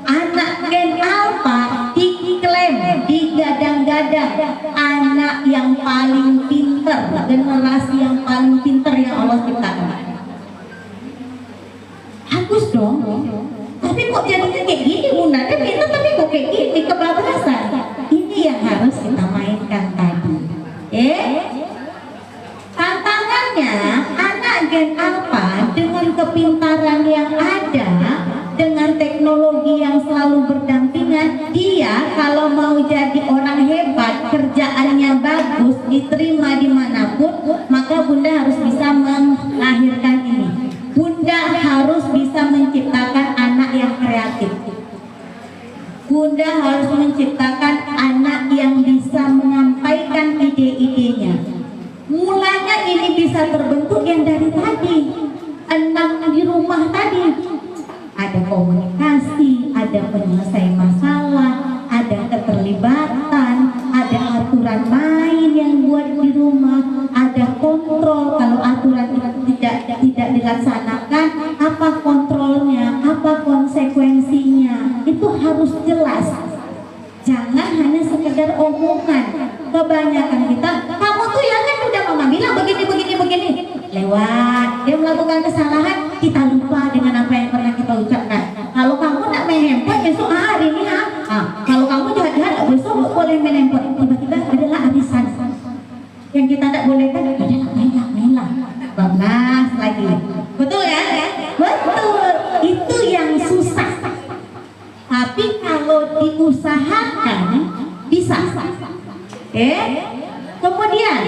Anak gen alpha diklaim, digadang-gadang anak yang paling pinter, generasi yang paling pinter yang Allah ciptakan. Bagus dong. Tapi kok jadinya kayak gini bunda? Dia pinter tapi kok kayak gini, kebablasan. Ini yang harus kita mainkan tadi. Tantangannya anak gen alpha dengan kepintaran yang ada, dengan teknologi yang selalu berdampingan, dia kalau mau jadi orang hebat, kerjaannya bagus, diterima dimanapun, maka bunda harus bisa melahirkan ini. Bunda harus bisa menciptakan anak yang kreatif. Bunda harus menciptakan anak yang bisa menyampaikan ide-idenya. Mulanya ini bisa terbentuk yang dari tadi, 6 di rumah tadi. Ada komunikasi, ada penyelesai masalah, ada keterlibatan, ada aturan main yang buat di rumah, ada kontrol. Kalau aturan itu tidak dilaksanakan, apa kontrolnya, apa konsekuensinya, itu harus jelas. Jangan hanya sekedar omongan. Kebanyakan kita, kamu tuh ya kan udah mama bilang begini. Lewat dia melakukan kesalahan, kita lupa dengan apa yang pernah kita ucapkan. Kalau kamu nak main handphone besok hari ini kalau kamu jahat-jahat besok boleh main handphone. Tiba-tiba adalah arisan yang kita tak bolehkan, adalah mainlah bablas lagi. Betul ya? Betul. Itu yang susah. Tapi kalau diusahakan bisa. Kemudian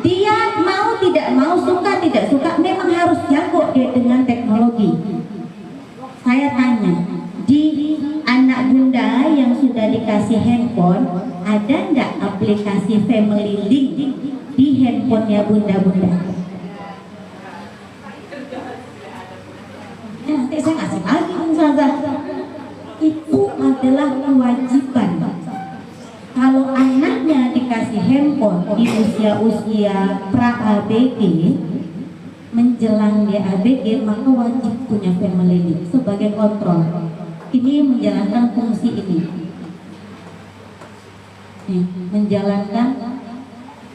dia mau tidak mau, suka tidak suka, memang harus jago dia dengan teknologi. Saya tanya, di anak bunda yang sudah dikasih handphone, ada nggak aplikasi Family Link di handphonenya bunda-bunda? Nanti saya kasih lagi Ustazah. Itu adalah kewajiban. Kalau anaknya dikasih handphone di usia-usia pra-ABG, menjelang dia ABG, maka wajib punya Family Link sebagai kontrol. Ini menjalankan fungsi ini. Menjalankan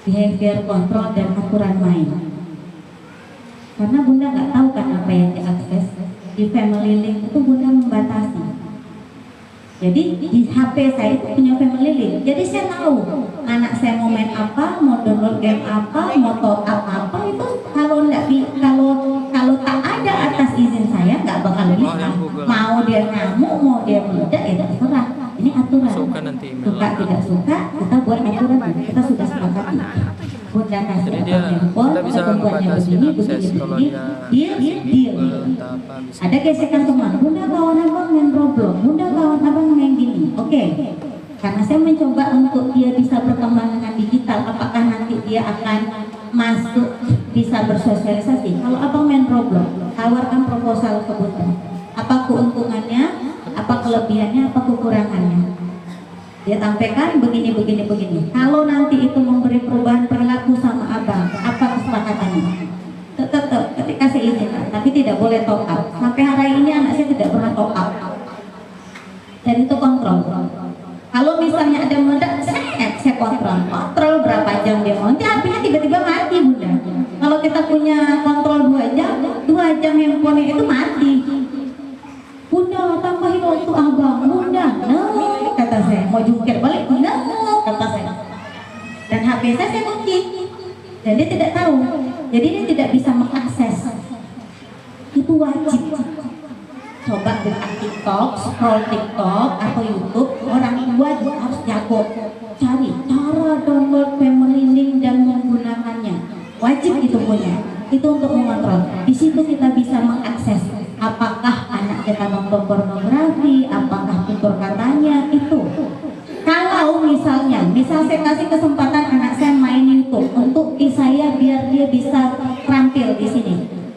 behavior control dan aturan main. Karena bunda nggak tahu kan apa yang diakses di Family Link itu, bunda membatasi. Jadi di HP saya itu punya Family Link. Jadi saya tahu anak saya mau main apa, mau download game apa, mau top up apa, itu kalau tak ada atas izin saya nggak bakal bisa. Mau dia dia ngamuk, mau dia meledak, ya terserah. Ini aturan. Suka nanti email. Suka tidak suka, kita buat aturan. Kita sudah sepakati. Bunda kasih Jadi dia handphone, kita bisa ketentuannya ngebatasin begini, akses begini, kalau begini. dia Deal. entah apa bisa. Ada gesekan teman, Bunda kawan abang main Roblox, Bunda kawan abang main gini. Oke. Karena saya mencoba untuk dia bisa berkembang dengan digital, apakah nanti dia akan masuk bisa bersosialisasi. Kalau abang main Roblox, tawarkan proposal ke Bunda. Apa keuntungannya, apa kelebihannya, apa kekurangannya. Dia sampaikan begini. Kalau nanti itu memberi perubahan perilaku sama abang, apa kesepakatannya? Tetap ketika saya izinkan, tapi tidak boleh top up. Sampai hari ini anak saya tidak pernah top up. Dan itu kontrol. Kalau misalnya ada meledak, saya kontrol berapa jam dia mau. Nanti apinya tiba-tiba mati, Bunda. Kalau kita punya kontrol 2 jam handphone itu mati. Bunda tambahin waktu abang, Bunda. No, kata saya. Mau jungkir balik, no, kata saya. Dan HP saya kunci. Dan dia tidak tahu. Jadi dia tidak bisa mengakses. Itu wajib. Coba buka TikTok, scroll TikTok atau YouTube, orang tua juga harus jago. Cari cara download Family Link dan menggunakannya. Wajib itu punya. Itu untuk mengontrol. Di situ kita bisa mengakses apakah anak kita nonton pornografi, apakah tutur katanya itu. Kalau misal saya kasih kesempatan anak saya main YouTube untuk saya biar dia bisa terampil di sini.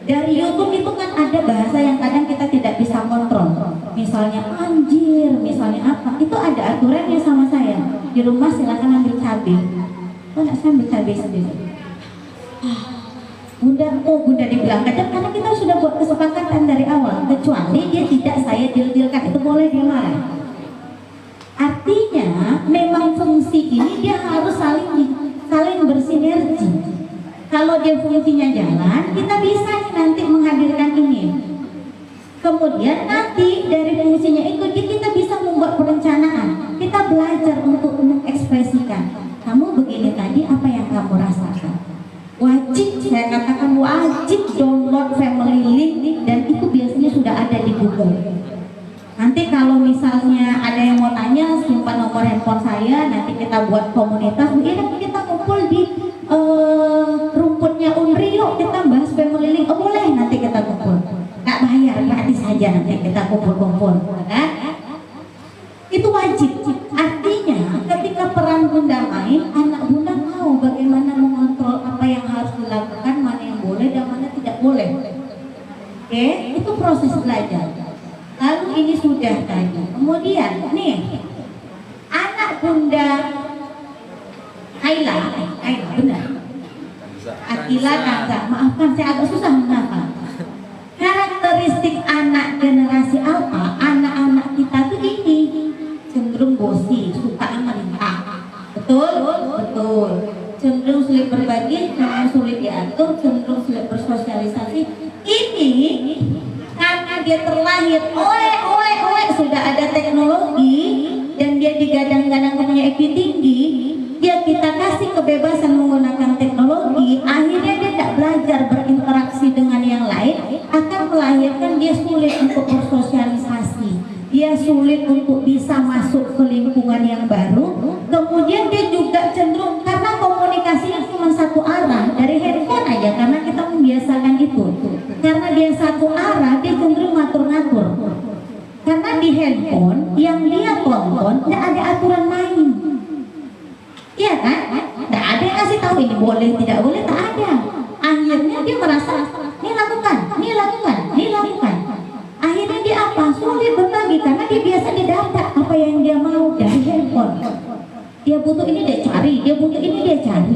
Dari YouTube itu kan ada bahasa yang kadang kita tidak bisa kontrol. Misalnya anjir, misalnya apa. Itu ada aturannya sama saya. Di rumah silakan ambil cabai. Anak saya ambil cabai sendiri. Bunda dibilang kadang karena kita sudah buat kesepakatan dari awal, kecuali dia tidak saya deal-dealkan, itu boleh dia marah. Artinya memang fungsi ini dia harus saling bersinergi. Kalau dia fungsinya jalan, kita bisa nanti menghadirkan ini. Kemudian nanti dari fungsinya itu kita bisa membuat perencanaan. Kita belajar untuk mengekspresikan. Kamu begini tadi, apa yang kamu rasakan? Wajib, saya katakan wajib download Family Link, dan itu biasanya sudah ada di Google. Nanti kalau misalnya ada yang mau tanya, simpan nomor handphone saya, nanti kita buat komunitas. Mungkin kita kumpul di rumputnya Unrio, kita bahas Family Link. Oh boleh, nanti kita kumpul. Nggak bayar, gratis saja nanti kita kumpul-kumpul, kan? Itu wajib. Artinya ketika peran Bunda main, anak Bunda tahu bagaimana mengontrol apa yang harus dilakukan, mana yang boleh dan mana tidak boleh. Oke, itu proses belajar. Lalu ini sudah tadi. Kemudian nih, anak Bunda Kaila benar. Akila Kanza, maafkan saya agak susah menghafal. Karakteristik anak generasi alpha, anak-anak kita tuh ini cenderung bosi, suka meminta. Betul. Cenderung sulit berbagi, cenderung sulit diatur, cenderung sulit bersosialisasi. Ini karena dia terlahir, sudah ada teknologi dan dia digadang-gadang punya IQ tinggi. Dia kita kasih kebebasan menggunakan teknologi, akhirnya dia tidak belajar berinteraksi dengan yang lain, akan melahirkan dia sulit untuk bersosialisasi. Dia sulit untuk bisa masuk ke lingkungan yang baru. Kemudian dia juga cenderung, karena komunikasinya cuma satu arah dari handphone aja, karena kita membiasakan itu. Karena dia satu arah, dia cenderung ngatur-ngatur. Karena di handphone yang dia tonton tidak ada aturan main. Iya kan? Tidak ada yang kasih tahu ini boleh, tidak boleh, tak ada. Akhirnya dia merasa, ini lakukan. Akhirnya dia apa? Sulit berbagi karena dia biasa didapat apa yang dia mau dari handphone. Dia butuh ini dia cari, dia butuh ini dia cari.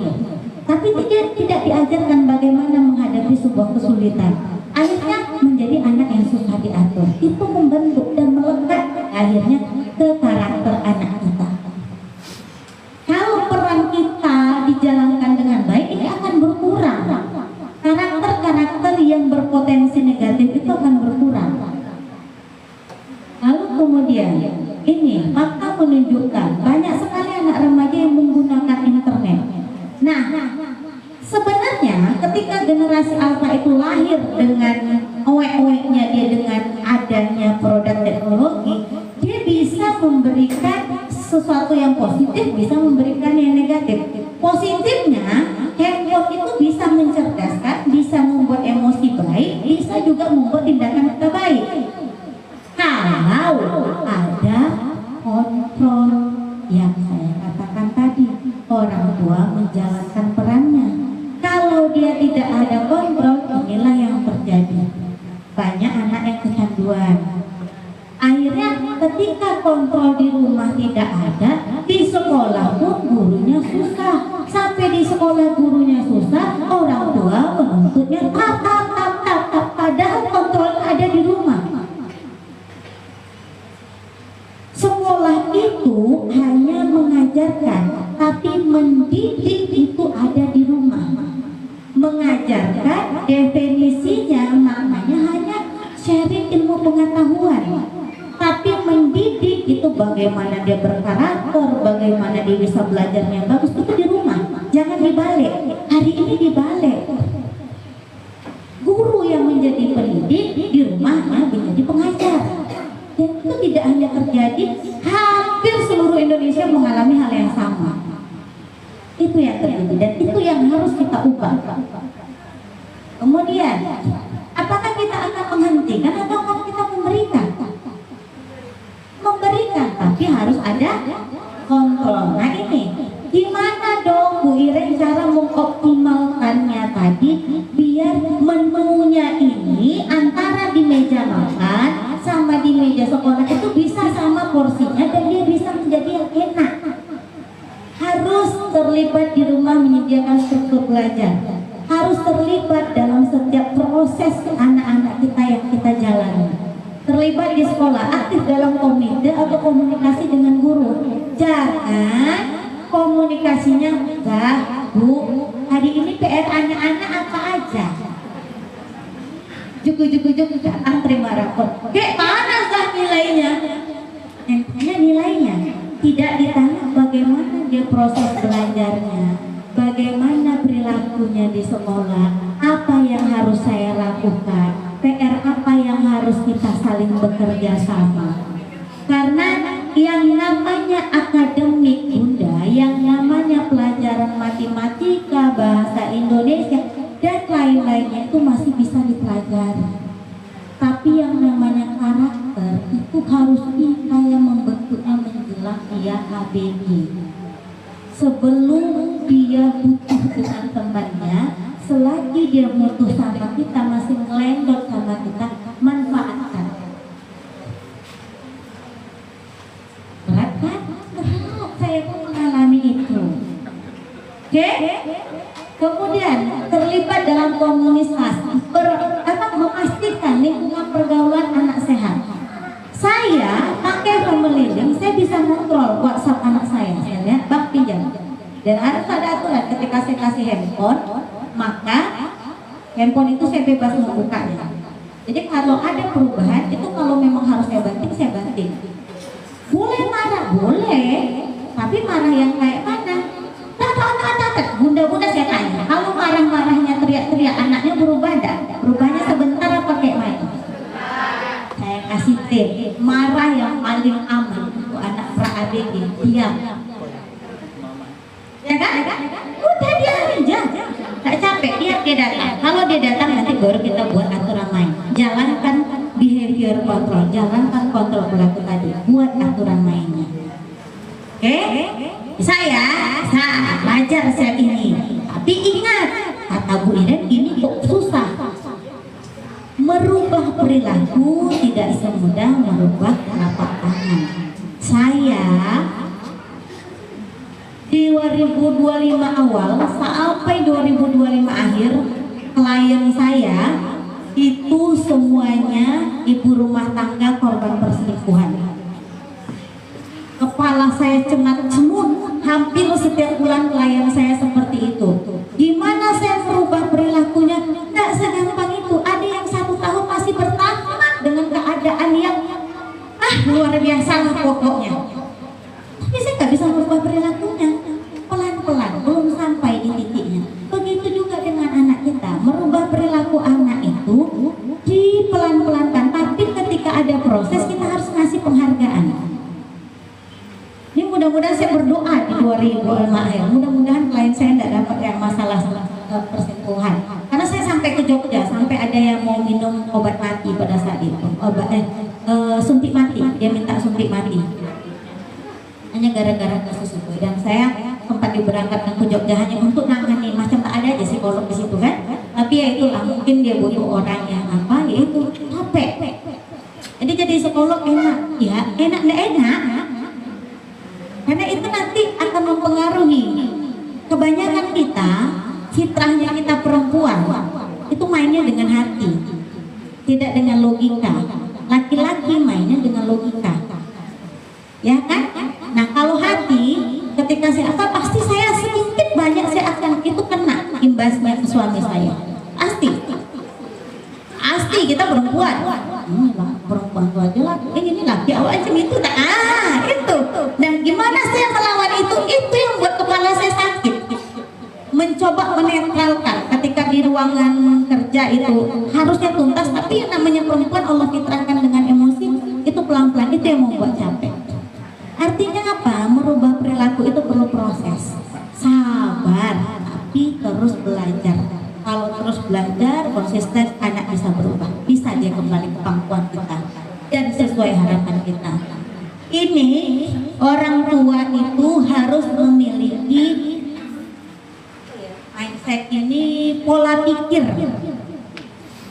Tapi dia tidak diajarkan bagaimana menghadapi sebuah kesulitan. Akhirnya menjadi anak yang susah diatur. Itu membentuk dan melekat akhirnya ke karakter anak kita. Kalau peran kita dijalankan dengan baik, ini akan berkurang. Karakter-karakter yang berpotensi negatif itu akan berkurang. Lalu kemudian ini fakta menunjukkan banyak sekali anak remaja yang menggunakan internet. Nah, sebenarnya ketika generasi alpha itu lahir dengan oek-oeknya dia dengan adanya produk teknologi, dia bisa memberikan sesuatu yang positif, bisa memberikan yang negatif. Positifnya, handphone itu bisa mencerdaskan, bisa membuat emosi baik, bisa juga membuat tindakan kita baik. Kalau ada kontrol yang saya katakan tadi, orang tua menjalankan perannya. Kalau dia tidak ada kontrol, inilah yang terjadi. Banyak anak yang kecanduan. Akhirnya ketika kontrol di rumah tidak ada, di sekolah pun gurunya susah. Sampai di sekolah gurunya susah, orang tua menuntutnya tap. Padahal kontrol ada di rumah. Sekolah itu hanya mengajarkan, tapi mendidik itu ada di rumah. Mengajarkan definisinya, maknanya hanya sharing ilmu pengetahuan. Tapi mendidik itu bagaimana dia berkarakter, bagaimana dia bisa belajarnya bagus, itu di rumah. Jangan dibalik. Hari ini dibalik. Guru yang menjadi pendidik di rumahnya menjadi pengajar. Dan itu tidak hanya terjadi, hampir seluruh Indonesia mengalami hal yang sama. Itu yang terjadi dan itu yang harus kita ubah. Kemudian, apakah kita akan menghentikan atau akan kita memberikan? Memberikan, tapi harus ada kontrol. Nah ini, gimana dong Bu Ireng cara mengoptimalkannya tadi biar menunya ini antara di meja makan sama di meja sekolah itu bisa sama porsinya dan dia bisa menjadi yang enak. Harus terlibat di rumah menyediakan struktur belajar, harus terlibat dalam setiap proses anak-anak kita yang kita jalani, terlibat di sekolah, aktif dalam komite atau komunikasi dengan guru. Jangan komunikasinya, Mbak, Bu, hari ini PR anak-anak apa aja? Juk datang terima rapor. Mana Zah nilainya? Hanya nilainya. Tidak ditanya bagaimana dia proses belajarnya, bagaimana perilakunya di sekolah, apa yang harus saya lakukan, PR apa yang harus kita saling bekerja sama. Karena yang namanya akademik Bunda, yang namanya pelajaran matematika, bahasa Indonesia dan lain-lainnya itu masih bisa dipelajari. Tapi yang namanya karakter itu harus kita yang membentuknya menjelang dia ABG. Sebelum dia butuh dengan temannya, selagi dia butuh sama kita, masih ngelendot sama kita, manfaatkan. Berat kan? Berat, saya pun mengalami itu. Oke? Kemudian terlibat dalam komunitas, memastikan lingkungan pergaulan anak sehat. Saya pakai family link, saya bisa kontrol WhatsApp anak saya lihat bak pinjam. Dan harus ada aturan ketika saya kasih handphone, maka handphone itu saya bebas membukanya. Jadi kalau ada perubahan itu, kalau memang harus saya banting, saya banting. Boleh marah, boleh, tapi marah yang kayak mana? Bunda-bunda saya tanya, kalau marah-marahnya teriak-teriak, anaknya berubah enggak? Berubahnya sebentar apa kayak main? Saya kasih tip, marah yang paling aman itu anak pra-ABG, diam. Ya kan? Udah diam aja, tak capek, dia datang. Kalau dia datang nanti baru kita buat aturan main. Jalankan behavior control, jalankan kontrol perilaku tadi, buat aturan mainnya. Oke? Saya belajar saat ini, tapi ingat kata Bu Ireng, ini kok susah. Merubah perilaku tidak semudah merubah telapak tangan. Saya di 2025 awal sampai 2025 akhir, klien saya itu semuanya ibu rumah tangga korban perselingkuhan. Kepala saya cengat-cengut, hampir setiap bulan klien saya seperti itu. Gimana saya merubah perilakunya? Nggak segampang itu. Ada yang 1 tahun masih bertahan dengan keadaan yang luar biasa lah pokoknya. Tapi saya nggak bisa merubah perilakunya. Pelan-pelan, belum sampai di titiknya. Begitu juga dengan anak kita. Merubah perilaku anak itu di proses kita harus ngasih penghargaan. Ini mudah-mudahan saya berdoa di 2005 ya, mudah-mudahan klien saya tidak dapat yang masalah perselingkuhan. Karena saya sampai ke Jogja, sampai ada yang mau minum obat mati pada saat itu, suntik mati, dia minta suntik mati. Hanya gara-gara kasus itu. Dan saya sempat diberangkatkan ke Jogja hanya untuk nangani, macam tak ada aja psikolog di situ kan. Tapi ya itulah, mungkin dia butuh orang yang apa, yaitu capek. Jadi psikolog enak, ya enak nggak enak. Karena itu nanti akan mempengaruhi kebanyakan kita, fitrahnya kita perempuan itu mainnya dengan hati, tidak dengan logika. Laki-laki mainnya dengan logika, ya kan? Nah kalau hati, ketika saya apa pasti saya sedikit banyak saya akan itu kena imbasnya ke suami saya. Pasti kita perempuan. Perempuan itu aja lah, ini laki awal macam itu tak itu. Dan gimana saya melawan itu yang buat kepala saya sakit. Mencoba menetralkan ketika di ruangan kerja itu harusnya tuntas, tapi yang namanya perempuan Allah fitrahkan dengan emosi itu pelan-pelan, itu yang membuat capek. Artinya apa? Merubah perilaku itu perlu proses, sabar, tapi terus belajar. Kalau terus belajar, konsisten, anak bisa berubah, bisa dia kembali ke pangkuan kita dan sesuai harapan kita. Ini orang tua itu harus memiliki mindset ini, pola pikir,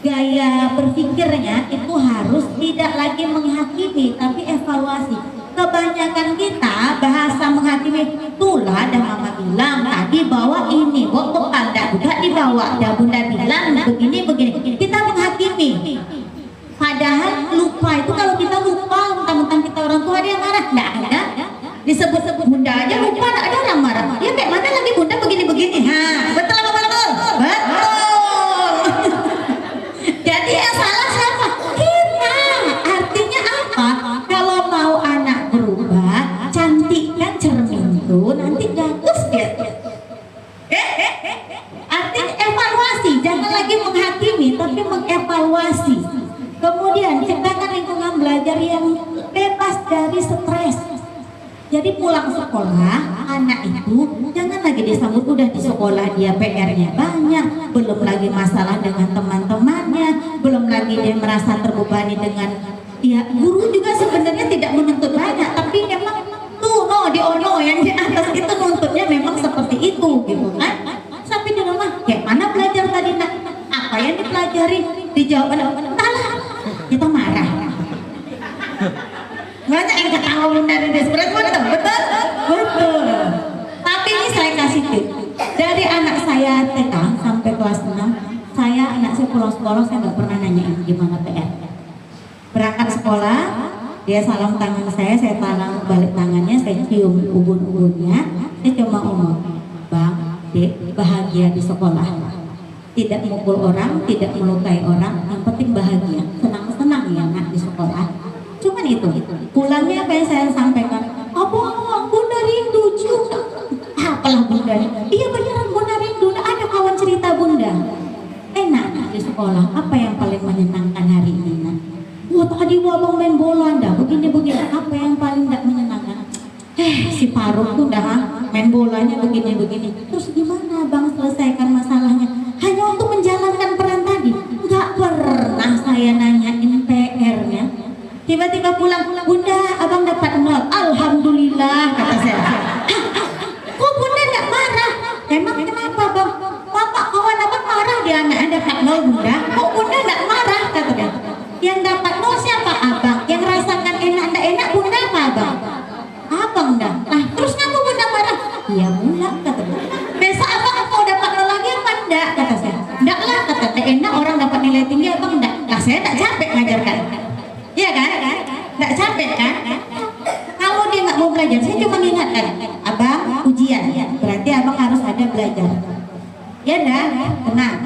gaya berpikirnya itu harus tidak lagi menghakimi tapi evaluasi. Kebanyakan kita bahasa menghakimi, itulah dah mama bilang tadi bawa ini, kok bekal dah budak dibawa, dah bunda bilang begini. Kita menghakimi. Padahal lupa itu, kalau kita lupa mentang-mentang kita orang tua dia marah, enggak ada. Disebut-sebut bunda aja lupa, enggak ada orang marah. Dia kayak mana lagi bunda begini-begini. Betul apa betul? Betul. Jadi yang salah siapa? Kita. Artinya apa? Kalau mau anak berubah, cantikkan cermin itu, nanti bagus dia. Artinya evaluasi, jangan lagi menghakimi, tapi mengevaluasi. Kemudian ciptakan lingkungan belajar yang bebas dari stres. Jadi pulang sekolah, anak itu jangan lagi disambut udah di sekolah dia PR-nya banyak, belum lagi masalah dengan teman-temannya, belum lagi dia merasa terbebani dengan ya guru juga sebenarnya tidak menuntut banyak, tapi memang di ono yang di atas itu nuntutnya memang seperti itu gitu kan. Sampai di rumah, kayak mana belajar tadi nak? Apa yang dipelajari? Dijawab entahlah. Kita marah. Banyak yang ketawa bunda dan desperate, betul. Tapi ini saya kasih tip. Dari anak saya TK sampai kelas 6, anak saya pulang sekolah saya nggak pernah nanyain gimana PR. Berangkat sekolah, dia salam tangan saya salam balik tangannya, saya cium ubun-ubunnya, saya cuma ngomong, bang, dek, bahagia di sekolah, tidak mukul orang, tidak melukai orang, yang penting bahagia, senang-senang ya nak di sekolah. Cuman itu, pulangnya apa yang saya sampaikan, abang, bunda rindu juga. Apalah bunda, iya beneran bunda rindu, ada kawan cerita bunda. Enak di sekolah, apa yang paling menyenangkan hari ini nak? Wah tadi abang main bola dah, begini-begini, apa yang paling tidak menyenangkan? Si Faruk tuh dah main bolanya begini-begini. Terus gimana bang selesaikan masalahnya? Hanya untuk menjalankan peran tadi. Nggak pernah saya nanyain PR-nya. Tiba-tiba pulang, bunda abang dapat 0. Alhamdulillah kata saya. Kok bunda nggak marah? Emang kenapa bang? Bapak kawan abang marah dia anak dapat 0 bunda. Kok bunda nggak marah kata dia? Yang dapat 0 siapa abang? Yang rasakan enak enggak enak bunda apa abang? Abang dah. Nah terus kamu bunda marah? Iya bunda kata dia. Besok abang mau dapat 0 lagi apa enggak? Kata saya. Enggak lah kata dia, enak orang dapat nilai tinggi abang enggak. Nah saya enggak capek ngajarkan. Iya kan? Enggak capek kan? Kalau dia enggak mau belajar, saya cuma ingatkan, abang ujian, berarti abang harus ada belajar. Ya dah, tenang.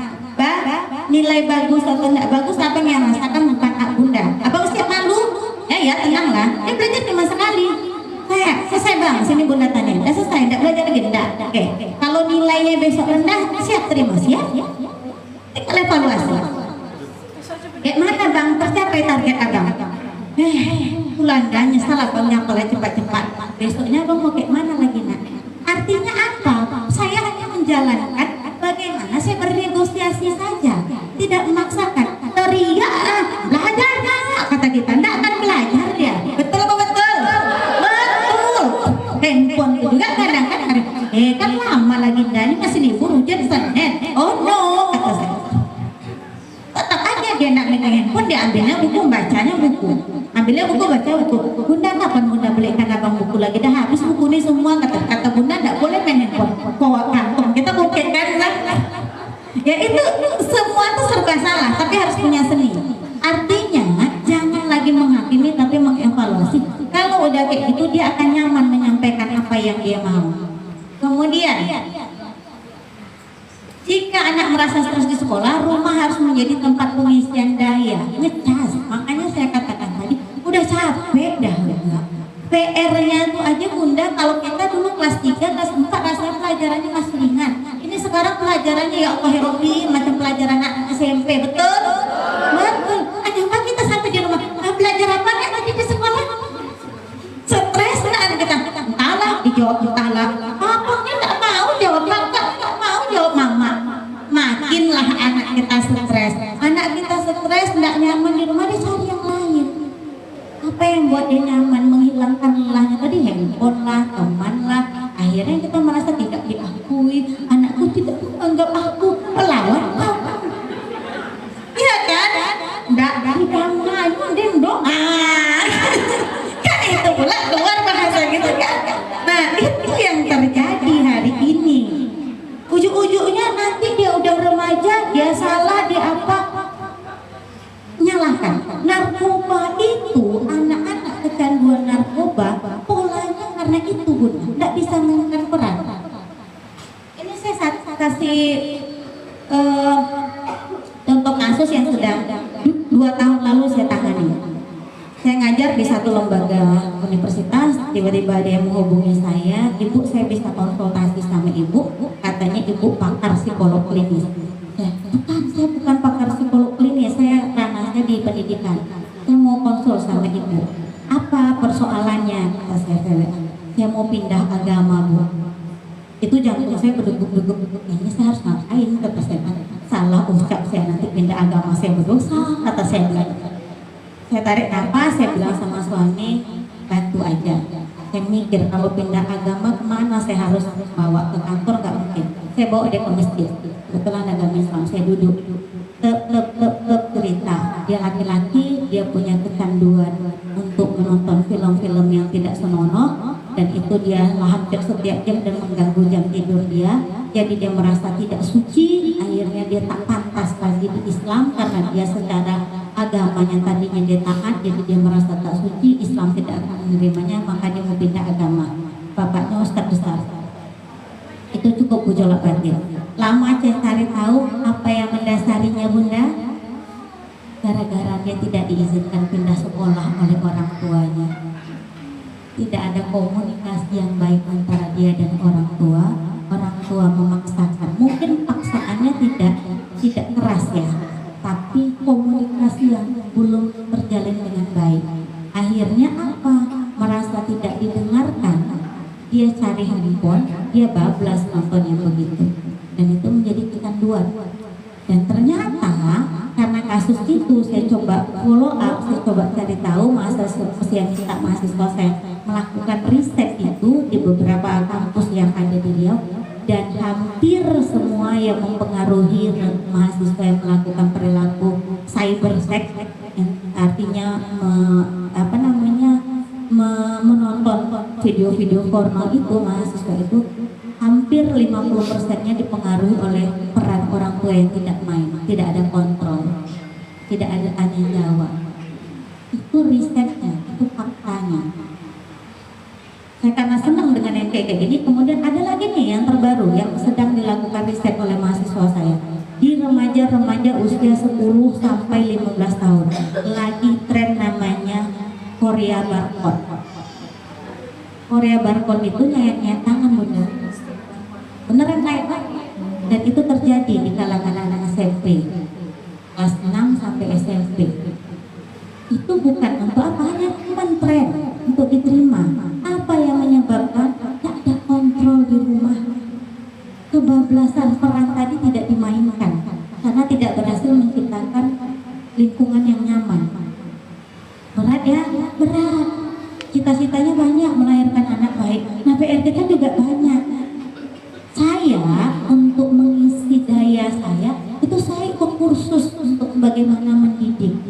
Nilai bagus atau enggak bagus abang yang rasakan bukan bunda. Abang siap malu? Ya tenanglah. Dia belajar cuma sekali. Selesai bang, sini bunda tanya. Udah selesai, enggak belajar lagi? Enggak. Oke. Kalau nilainya besok rendah, siap terima, siap? Tinggal evaluasi. Kayak mana bang, tercapai target abang? Pulang nyesal abang nyapelnya cepat-cepat. Besoknya abang mau kayak mana lagi nak? Artinya apa? Saya hanya menjalankan bagaimana saya bernegosiasi saja, tidak memaksakan. Teriak, belajar nak, kata kita, tidak akan belajar dia. Betul apa betul? Betul. Handphone itu juga kadang-kadang, kan lama lagi ini masih libur hujan Senin. Oh no, kata saya. Tetap aja dia nak megang handphone, dia ambilnya buku, bacanya buku. Ambilnya buku, baca buku. Bunda, kapan bunda belikan abang buku lagi? Dah habis buku ini semua. Kata bunda, tidak boleh main handphone. Bawa kantong, kita bukit kan? Ya itu semua itu serba salah, tapi harus punya seni. Artinya jangan lagi menghakimi, tapi mengevaluasi. Kalau udah kayak gitu, dia akan nyaman menyampaikan apa yang dia mau. Kemudian, jika anak merasa stres di sekolah, rumah harus menjadi tempat pengisian daya, ngecas. Makanya saya katakan tadi, udah capek dah. PR-nya itu aja bunda, kalau kita dulu kelas 3, kelas 4 rasanya pelajarannya masih ringan. Ini sekarang pelajarannya ya Allah ya Rabbi, macam pelajaran anak SMP, betul? Betul. Kenapa kita sampai di rumah, belajar apa nih lagi di sekolah? Stres lah anak kita, entahlah, dijawab entahlah. Abangnya tak mau jawab, kakak tak mau jawab mama. Makinlah anak kita stres. Anak kita stres, tidak nyaman di rumah, dia cari yang lain. Apa yang buat dia nyaman, menghilangkan lelahnya tadi, handphone lah, teman lah. Akhirnya kita merasa tidak diakui, anakku tidak menganggap aku melawan aku. Iya kan? Tidak dari kamu dia doa. Kan itu pula keluar bahasa gitu kan. Nah itu yang terjadi hari ini. Ujung-ujungnya nanti dia udah remaja, dia salah, dia apa? Nyalahkan. Narkoba itu, anak-anak kecanduan narkoba, polanya karena itu bun, tidak bisa memainkan peran. Ini saya kasih contoh kasus yang sedang 2 tahun lalu saya tangani. Saya ngajar di satu lembaga universitas, tiba-tiba ada yang menghubungi saya, ibu saya bisa konsultasi sama ibu, katanya ibu pakar psikolog klinis. Bukan, saya bukan pakar psikolog klinis, saya ranahnya di pendidikan. Saya mau konsul sama ibu. Apa persoalannya? Kata saya mau pindah agama bu. Itu jantung saya berdeguk-deguk. Ini saya harus ngapain? Kata saya, salah ucap saya nanti pindah agama saya berdosa. Kata saya, saya tarik nafas, saya bilang sama suami, bantu aja. Saya mikir kalau pindah agama kemana, saya harus bawa ke kantor, nggak mungkin. Saya bawa dia ke masjid. Kebetulan agama Islam, saya duduk. Cerita, dia laki-laki, dia punya kecanduan untuk menonton film-film yang tidak senonoh, dan itu dia hampir setiap jam dan mengganggu jam tidur dia. Jadi dia merasa tidak suci, akhirnya dia tak pantas lagi di Islam karena dia secara agamanya tadinya dia taat, jadi dia merasa tak suci, Islam tidak akan menerimanya, maka dia mau pindah agama. Bapaknya ustadz besar. Itu cukup gejolak batin. Lama saya cari tahu apa yang mendasarinya bunda. Gara-gara dia tidak diizinkan pindah sekolah oleh orang tuanya. Tidak ada komunikasi yang baik antara dia dan orang tua. Orang tua memaksakan. Mungkin paksaannya tidak keras ya, tapi komunikasi yang belum terjalin dengan baik. Akhirnya apa? Merasa tidak didengarkan. Dia cari handphone, dia bablas nonton yang begitu, dan itu menjadi kecanduan. Dan ternyata karena kasus itu saya coba follow up, saya coba cari tahu mahasiswa saya melakukan riset itu di beberapa kampus yang ada di Riau, dan hampir semua yang mempengaruhi mahasiswa yang melakukan perilaku cybersex, artinya menonton video-video porno itu, mahasiswa itu hampir 50%-nya dipengaruhi oleh peran orang tua yang tidak main, tidak ada kontrol, tidak ada tanya jawab. Itu risetnya, itu faktanya. Saya karena senang dengan yang kayak gini, kemudian ada lagi nih yang terbaru yang sedang dilakukan riset oleh mahasiswa saya. Di remaja-remaja usia 10 sampai 15 tahun lagi tren namanya Korea barcode. Korea barcode itu nyayat-nyayat tangan bener. Beneran kayak dan itu terjadi di kalangan anak SMP kelas 6 sampai SMP. Itu bukan untuk apa? kebablasan peran tadi tidak dimainkan karena tidak berhasil menciptakan lingkungan yang nyaman. Berat ya, berat. Cita-citanya banyak melahirkan anak baik. Nah PR kita juga banyak. Saya untuk mengisi daya saya itu saya ikut kursus untuk bagaimana mendidik.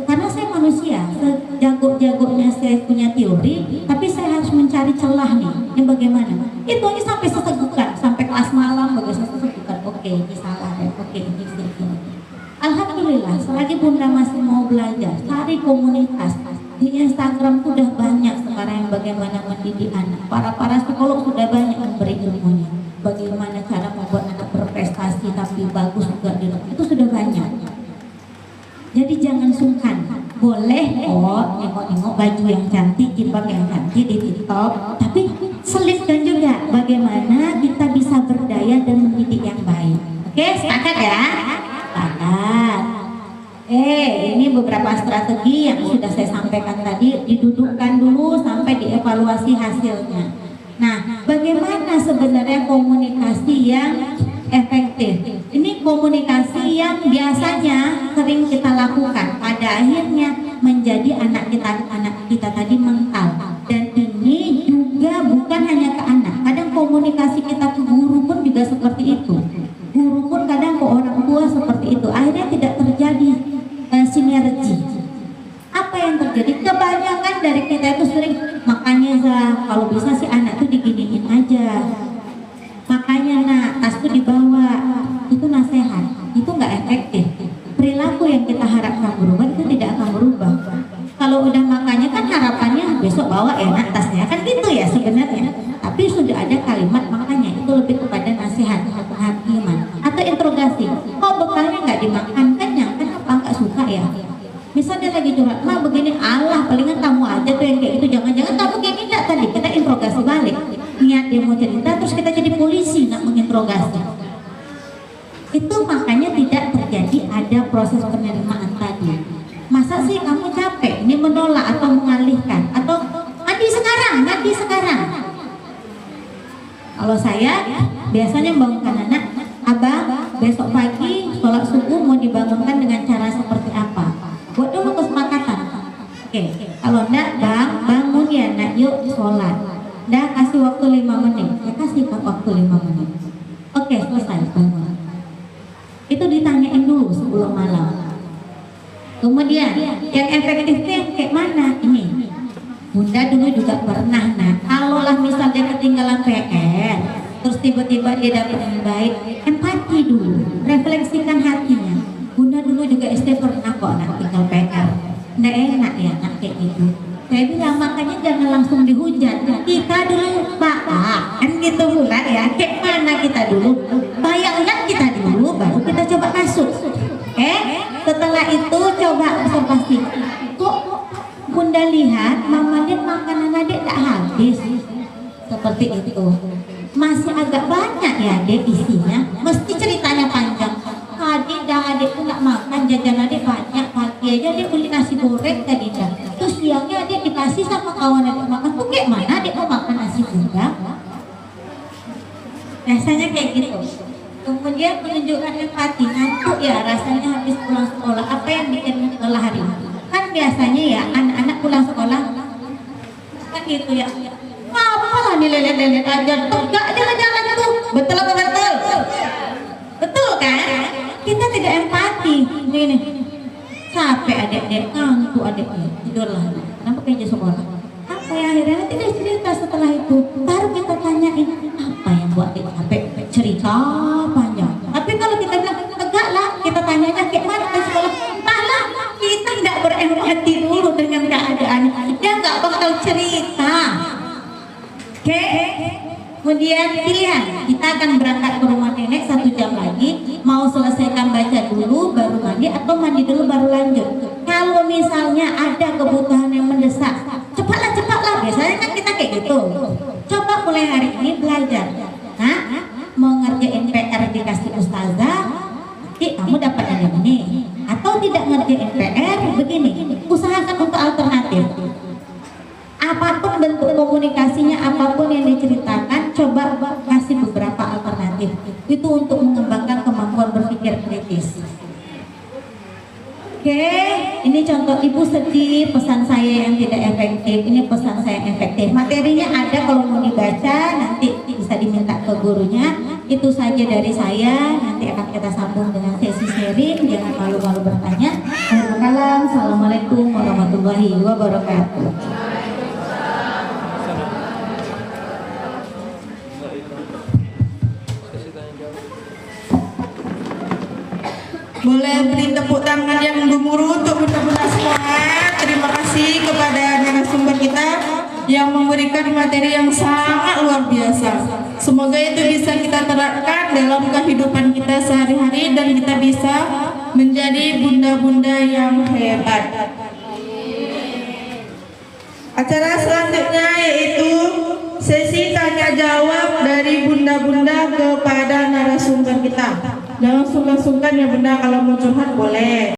Karena saya manusia, sejago-jagonya saya punya teori, tapi saya harus mencari celah nih. Yang bagaimana? Itu aja sampai sesegukan, sampai kelas malam bagaimana sesegukan. Oke, ini salah dan oke ini salah. Alhamdulillah, selagi Bunda masih mau belajar, cari komunitas. Di Instagram sudah banyak sekarang yang bagaimana mendidik anak. Para psikolog sudah banyak memberi ilmunya. Bagaimana cara membuat anak berprestasi tapi bagus juga di rumah. Itu sudah banyak. Jadi jangan sungkan. Boleh kok nengok-nengok baju yang cantik, jilbab yang cantik di TikTok. Tapi selipkan juga bagaimana kita bisa berdaya dan mendidik yang baik. Oke, sepakat ya? Sepakat. Ini beberapa strategi yang sudah saya sampaikan tadi, didudukkan dulu sampai dievaluasi hasilnya. Nah, bagaimana sebenarnya komunikasi yang efektif? Ini komunikasi yang biasanya sering kita lakukan, pada akhirnya menjadi anak kita tadi mental. Dan ini juga bukan hanya ke anak, kadang komunikasi kita ke guru pun juga seperti itu. Guru pun kadang ke orang tua seperti itu, akhirnya tidak terjadi sinergi. Apa yang terjadi? Kebanyakan dari kita itu sering, makanya kalau bisa si anak tuh diginiin aja, makanya nak tas tuh dibawa, itu nasihat, itu nggak efektif. Perilaku yang kita harapkan berubah itu tidak akan berubah. Kalau udah makanya kan harapannya besok bawa enak tasnya, kan gitu ya sebenarnya. Tapi sudah ada kalimat makanya, itu lebih kepada nasihat, penghakiman atau interogasi. Kok bekalnya nggak dimakan, kenyang kan apa nggak suka ya? Misalnya lagi curhat, mah begini, Allah palingan kamu aja tuh yang kayak gitu, jangan-jangan kamu kayak tidak tadi. Kita interogasi balik, niat dia mau cerita, terus kita jadi polisi nak menginterogasi. Itu makanya tidak terjadi ada proses penerimaan tadi. Masa sih kamu capek, ini menolak atau mengalihkan, atau mandi sekarang. Kalau saya biasanya membangunkan anak, abang besok pagi sholat subuh mau dibangunkan dengan cara seperti apa? Buat dulu kesepakatan. Oke, kalau enggak bang, bangun ya nak, yuk sholat. Dah kasih waktu 5 menit, saya kasih waktu 5 menit. Oke, selesai bangun. Itu ditanyain dulu sebelum malam. Kemudian yang efektifnya kayak mana? Ini Bunda dulu juga pernah, nah kalau lah misalnya ketinggalan PR, terus tiba-tiba dia dapat yang baik, empati dulu, refleksikan hatinya. Bunda dulu juga SD pernah kok nak tinggal PR, nggak enak ya nak kayak gitu. Saya bilang makanya jangan langsung dihujat. Kita dulu bapak, kan gitu pula ya. Kayak mana kita dulu? Bayangkan kita dulu, baru kita coba masuk. Setelah itu coba observasi. Kok Bunda lihat mama lihat makanan adik tak habis? Seperti itu. Masih agak banyak ya adik isinya. Mesti ceritanya panjang. Adik tuh nggak makan, jajan adik banyak. Pagi aja dia beli nasi goreng tadi dah. Terus siangnya adik dikasih sama kawan adik makan. Tuh kayak mana adik mau makan nasi Bunda? Rasanya kayak gitu. Kemudian menunjukkan empati, ngantuk ya rasanya habis pulang sekolah. Apa yang bikin lelah hari ini? Kan biasanya ya anak-anak pulang sekolah kan gitu ya. Apa nih lelet-lelet aja? Enggak ada jalan tuh. Betul apa betul? Betul kan? Kita tidak empati. Gini, capek adik-adik, ngantuk adiknya, tidurlah. Kenapa kerja sekolah? Apa yang akhirnya tidak cerita setelah itu? Baru kita tanyain apa yang buat dia capek? Cerita panjang. Tapi kalau kita bilang enggak lah, kita tanyanya kayak mana ke sekolah? Malah kita tidak berempati dulu dengan keadaan. Dia nggak bakal cerita. Oke? Kemudian pilihan, kita akan berangkat ke rumah nenek 1 jam lagi. Mau selesaikan baca dulu baru mandi atau mandi dulu baru lanjut. Kalau misalnya ada kebutuhan yang mendesak, cepatlah. Biasanya kan kita kayak gitu. Coba mulai hari ini belajar. Mau ngerjain PR dikasih ustazah, kamu dapat yang ini. Atau tidak ngerjain PR, begini. Usahakan untuk alternatif. Apapun bentuk komunikasinya, apapun yang diceritakan, coba kasih beberapa alternatif. Itu untuk mengembangkan kemampuan berpikir kritis. Oke, ini contoh ibu sedih, pesan saya yang tidak efektif. Ini pesan saya yang efektif. Materinya ada kalau mau dibaca, nanti bisa diminta ke gurunya. Itu saja dari saya. Nanti akan kita sambung dengan sesi sharing. Jangan malu-malu bertanya. Assalamualaikum warahmatullahi wabarakatuh. Boleh beri tepuk tangan yang gemuruh untuk bunda-bunda semua. Terima kasih kepada narasumber kita yang memberikan materi yang sangat luar biasa. Semoga itu bisa kita terapkan dalam kehidupan kita sehari-hari dan kita bisa menjadi bunda-bunda yang hebat. Acara selanjutnya yaitu sesi tanya jawab dari bunda-bunda kepada narasumber kita. Jangan sungkan-sungkan ya bunda, kalau mau curhat boleh.